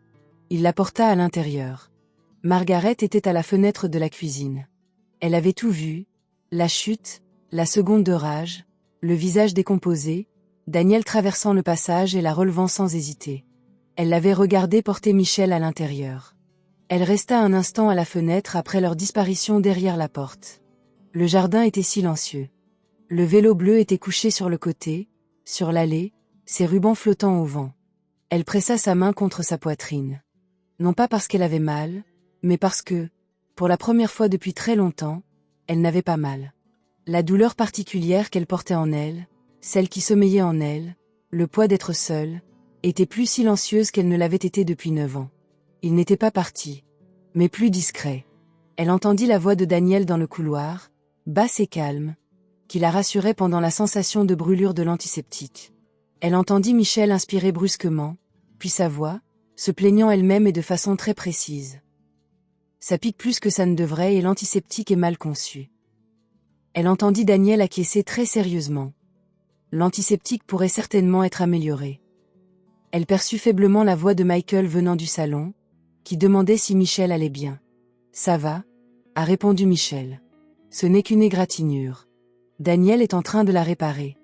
Speaker 1: Il la porta à l'intérieur. Margaret était à la fenêtre de la cuisine. Elle avait tout vu, la chute, la seconde de rage, le visage décomposé, Daniel traversant le passage et la relevant sans hésiter. Elle l'avait regardé porter Michel à l'intérieur. Elle resta un instant à la fenêtre après leur disparition derrière la porte. Le jardin était silencieux. Le vélo bleu était couché sur le côté, sur l'allée, ses rubans flottant au vent. Elle pressa sa main contre sa poitrine. Non pas parce qu'elle avait mal, mais parce que, pour la première fois depuis très longtemps, elle n'avait pas mal. La douleur particulière qu'elle portait en elle, celle qui sommeillait en elle, le poids d'être seule, était plus silencieuse qu'elle ne l'avait été depuis 9 ans. Il n'était pas parti, mais plus discret. Elle entendit la voix de Daniel dans le couloir, basse et calme, qui la rassurait pendant la sensation de brûlure de l'antiseptique. Elle entendit Michel inspirer brusquement, puis sa voix, se plaignant elle-même et de façon très précise. Ça pique plus que ça ne devrait et l'antiseptique est mal conçu. Elle entendit Daniel acquiescer très sérieusement. L'antiseptique pourrait certainement être amélioré. Elle perçut faiblement la voix de Michael venant du salon, qui demandait si Michel allait bien. « Ça va ?» a répondu Michel. « Ce n'est qu'une égratignure. Daniel est en train de la réparer. »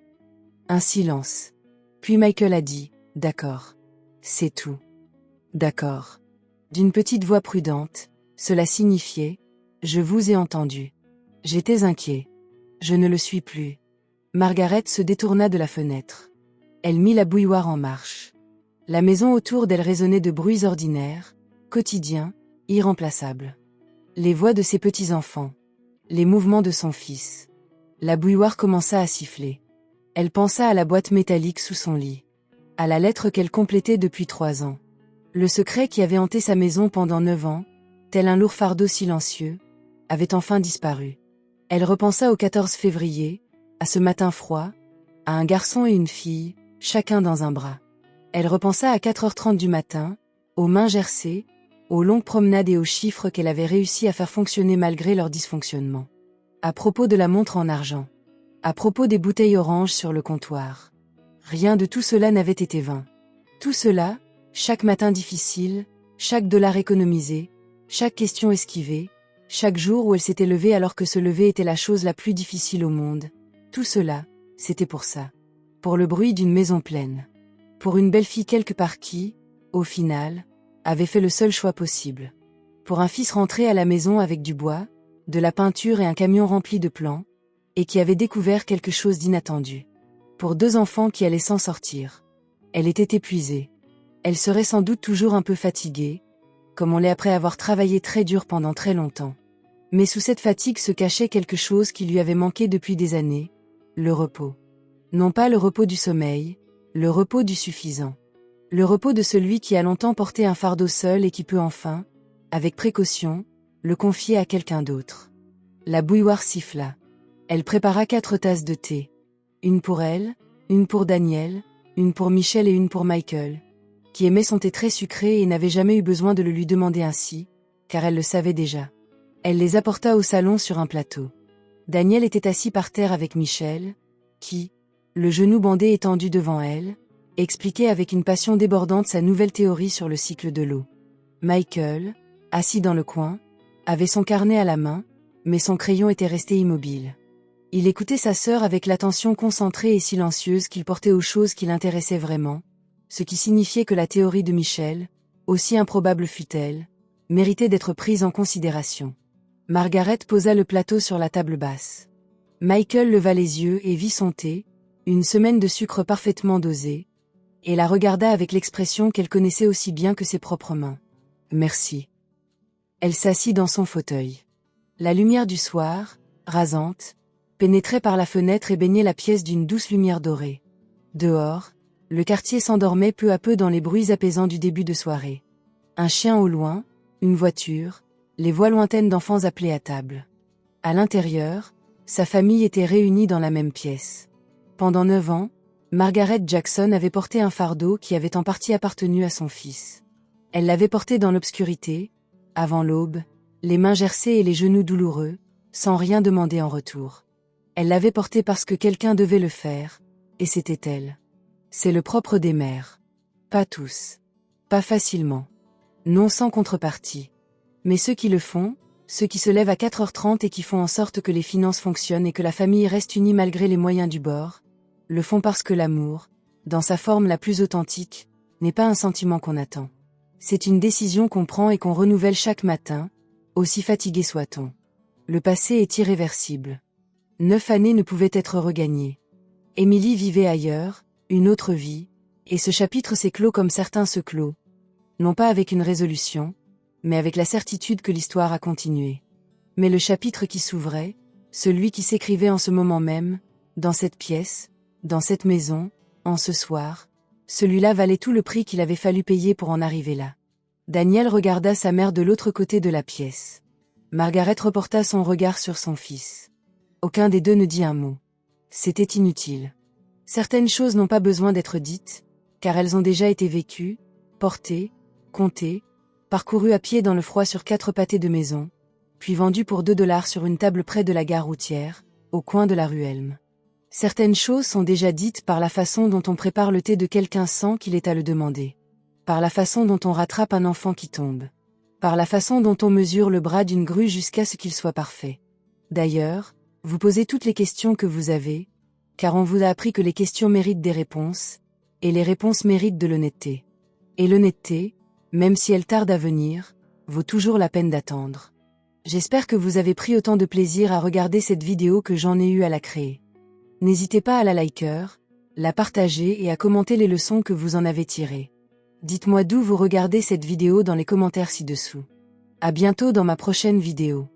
Speaker 1: Un silence. Puis Michael a dit « D'accord. C'est tout. » « D'accord. » D'une petite voix prudente, cela signifiait « Je vous ai entendu. » J'étais inquiet. Je ne le suis plus. Margaret se détourna de la fenêtre. Elle mit la bouilloire en marche. La maison autour d'elle résonnait de bruits ordinaires, quotidiens, irremplaçables. Les voix de ses petits-enfants. Les mouvements de son fils. La bouilloire commença à siffler. Elle pensa à la boîte métallique sous son lit. À la lettre qu'elle complétait depuis 3 ans. Le secret qui avait hanté sa maison pendant 9 ans, tel un lourd fardeau silencieux, avait enfin disparu. Elle repensa au 14 février, à ce matin froid, à un garçon et une fille, chacun dans un bras. Elle repensa à 4h30 du matin, aux mains gercées, aux longues promenades et aux chiffres qu'elle avait réussi à faire fonctionner malgré leur dysfonctionnement. À propos de la montre en argent. À propos des bouteilles oranges sur le comptoir. Rien de tout cela n'avait été vain. Tout cela, chaque matin difficile, chaque dollar économisé, chaque question esquivée, chaque jour où elle s'était levée alors que se lever était la chose la plus difficile au monde, tout cela, c'était pour ça. Pour le bruit d'une maison pleine. Pour une belle fille quelque part qui, au final, avait fait le seul choix possible. Pour un fils rentré à la maison avec du bois, de la peinture et un camion rempli de plans, et qui avait découvert quelque chose d'inattendu. Pour 2 enfants qui allaient s'en sortir. Elle était épuisée. Elle serait sans doute toujours un peu fatiguée, comme on l'est après avoir travaillé très dur pendant très longtemps. Mais sous cette fatigue se cachait quelque chose qui lui avait manqué depuis des années, le repos. Non pas le repos du sommeil, le repos du suffisant. Le repos de celui qui a longtemps porté un fardeau seul et qui peut enfin, avec précaution, le confier à quelqu'un d'autre. La bouilloire siffla. Elle prépara 4 tasses de thé. Une pour elle, une pour Daniel, une pour Michel et une pour Michael, qui aimait son thé très sucré et n'avait jamais eu besoin de le lui demander ainsi, car elle le savait déjà. Elle les apporta au salon sur un plateau. Daniel était assis par terre avec Michel, qui, le genou bandé étendu devant elle, expliquait avec une passion débordante sa nouvelle théorie sur le cycle de l'eau. Michael, assis dans le coin, avait son carnet à la main, mais son crayon était resté immobile. Il écoutait sa sœur avec l'attention concentrée et silencieuse qu'il portait aux choses qui l'intéressaient vraiment, ce qui signifiait que la théorie de Michel, aussi improbable fût-elle, méritait d'être prise en considération. Margaret posa le plateau sur la table basse. Michael leva les yeux et vit son thé, une semaine de sucre parfaitement dosé, et la regarda avec l'expression qu'elle connaissait aussi bien que ses propres mains. « Merci. » Elle s'assit dans son fauteuil. La lumière du soir, rasante, pénétrait par la fenêtre et baignait la pièce d'une douce lumière dorée. Dehors, le quartier s'endormait peu à peu dans les bruits apaisants du début de soirée. Un chien au loin, une voiture, les voix lointaines d'enfants appelés à table. À l'intérieur, sa famille était réunie dans la même pièce. Pendant 9 ans, Margaret Jackson avait porté un fardeau qui avait en partie appartenu à son fils. Elle l'avait porté dans l'obscurité, avant l'aube, les mains gercées et les genoux douloureux, sans rien demander en retour. Elle l'avait porté parce que quelqu'un devait le faire, et c'était elle. C'est le propre des mères. Pas tous. Pas facilement. Non sans contrepartie. Mais ceux qui le font, ceux qui se lèvent à 4h30 et qui font en sorte que les finances fonctionnent et que la famille reste unie malgré les moyens du bord, le font parce que l'amour, dans sa forme la plus authentique, n'est pas un sentiment qu'on attend. C'est une décision qu'on prend et qu'on renouvelle chaque matin, aussi fatigué soit-on. Le passé est irréversible. 9 années ne pouvaient être regagnées. Émilie vivait ailleurs, une autre vie, et ce chapitre s'est clos comme certains se clos. non pas avec une résolution, mais avec la certitude que l'histoire a continué. Mais le chapitre qui s'ouvrait, celui qui s'écrivait en ce moment même, dans cette pièce, dans cette maison, en ce soir, celui-là valait tout le prix qu'il avait fallu payer pour en arriver là. Daniel regarda sa mère de l'autre côté de la pièce. Margaret reporta son regard sur son fils. Aucun des deux ne dit un mot. C'était inutile. Certaines choses n'ont pas besoin d'être dites, car elles ont déjà été vécues, portées, comptées, parcourues à pied dans le froid sur 4 pâtés de maison, puis vendues pour $2 sur une table près de la gare routière, au coin de la rue Elm. Certaines choses sont déjà dites par la façon dont on prépare le thé de quelqu'un sans qu'il ait à le demander. Par la façon dont on rattrape un enfant qui tombe. Par la façon dont on mesure le bras d'une grue jusqu'à ce qu'il soit parfait. D'ailleurs, vous posez toutes les questions que vous avez, car on vous a appris que les questions méritent des réponses, et les réponses méritent de l'honnêteté. Et l'honnêteté, même si elle tarde à venir, vaut toujours la peine d'attendre. J'espère que vous avez pris autant de plaisir à regarder cette vidéo que j'en ai eu à la créer. N'hésitez pas à la liker, la partager et à commenter les leçons que vous en avez tirées. Dites-moi d'où vous regardez cette vidéo dans les commentaires ci-dessous. À bientôt dans ma prochaine vidéo.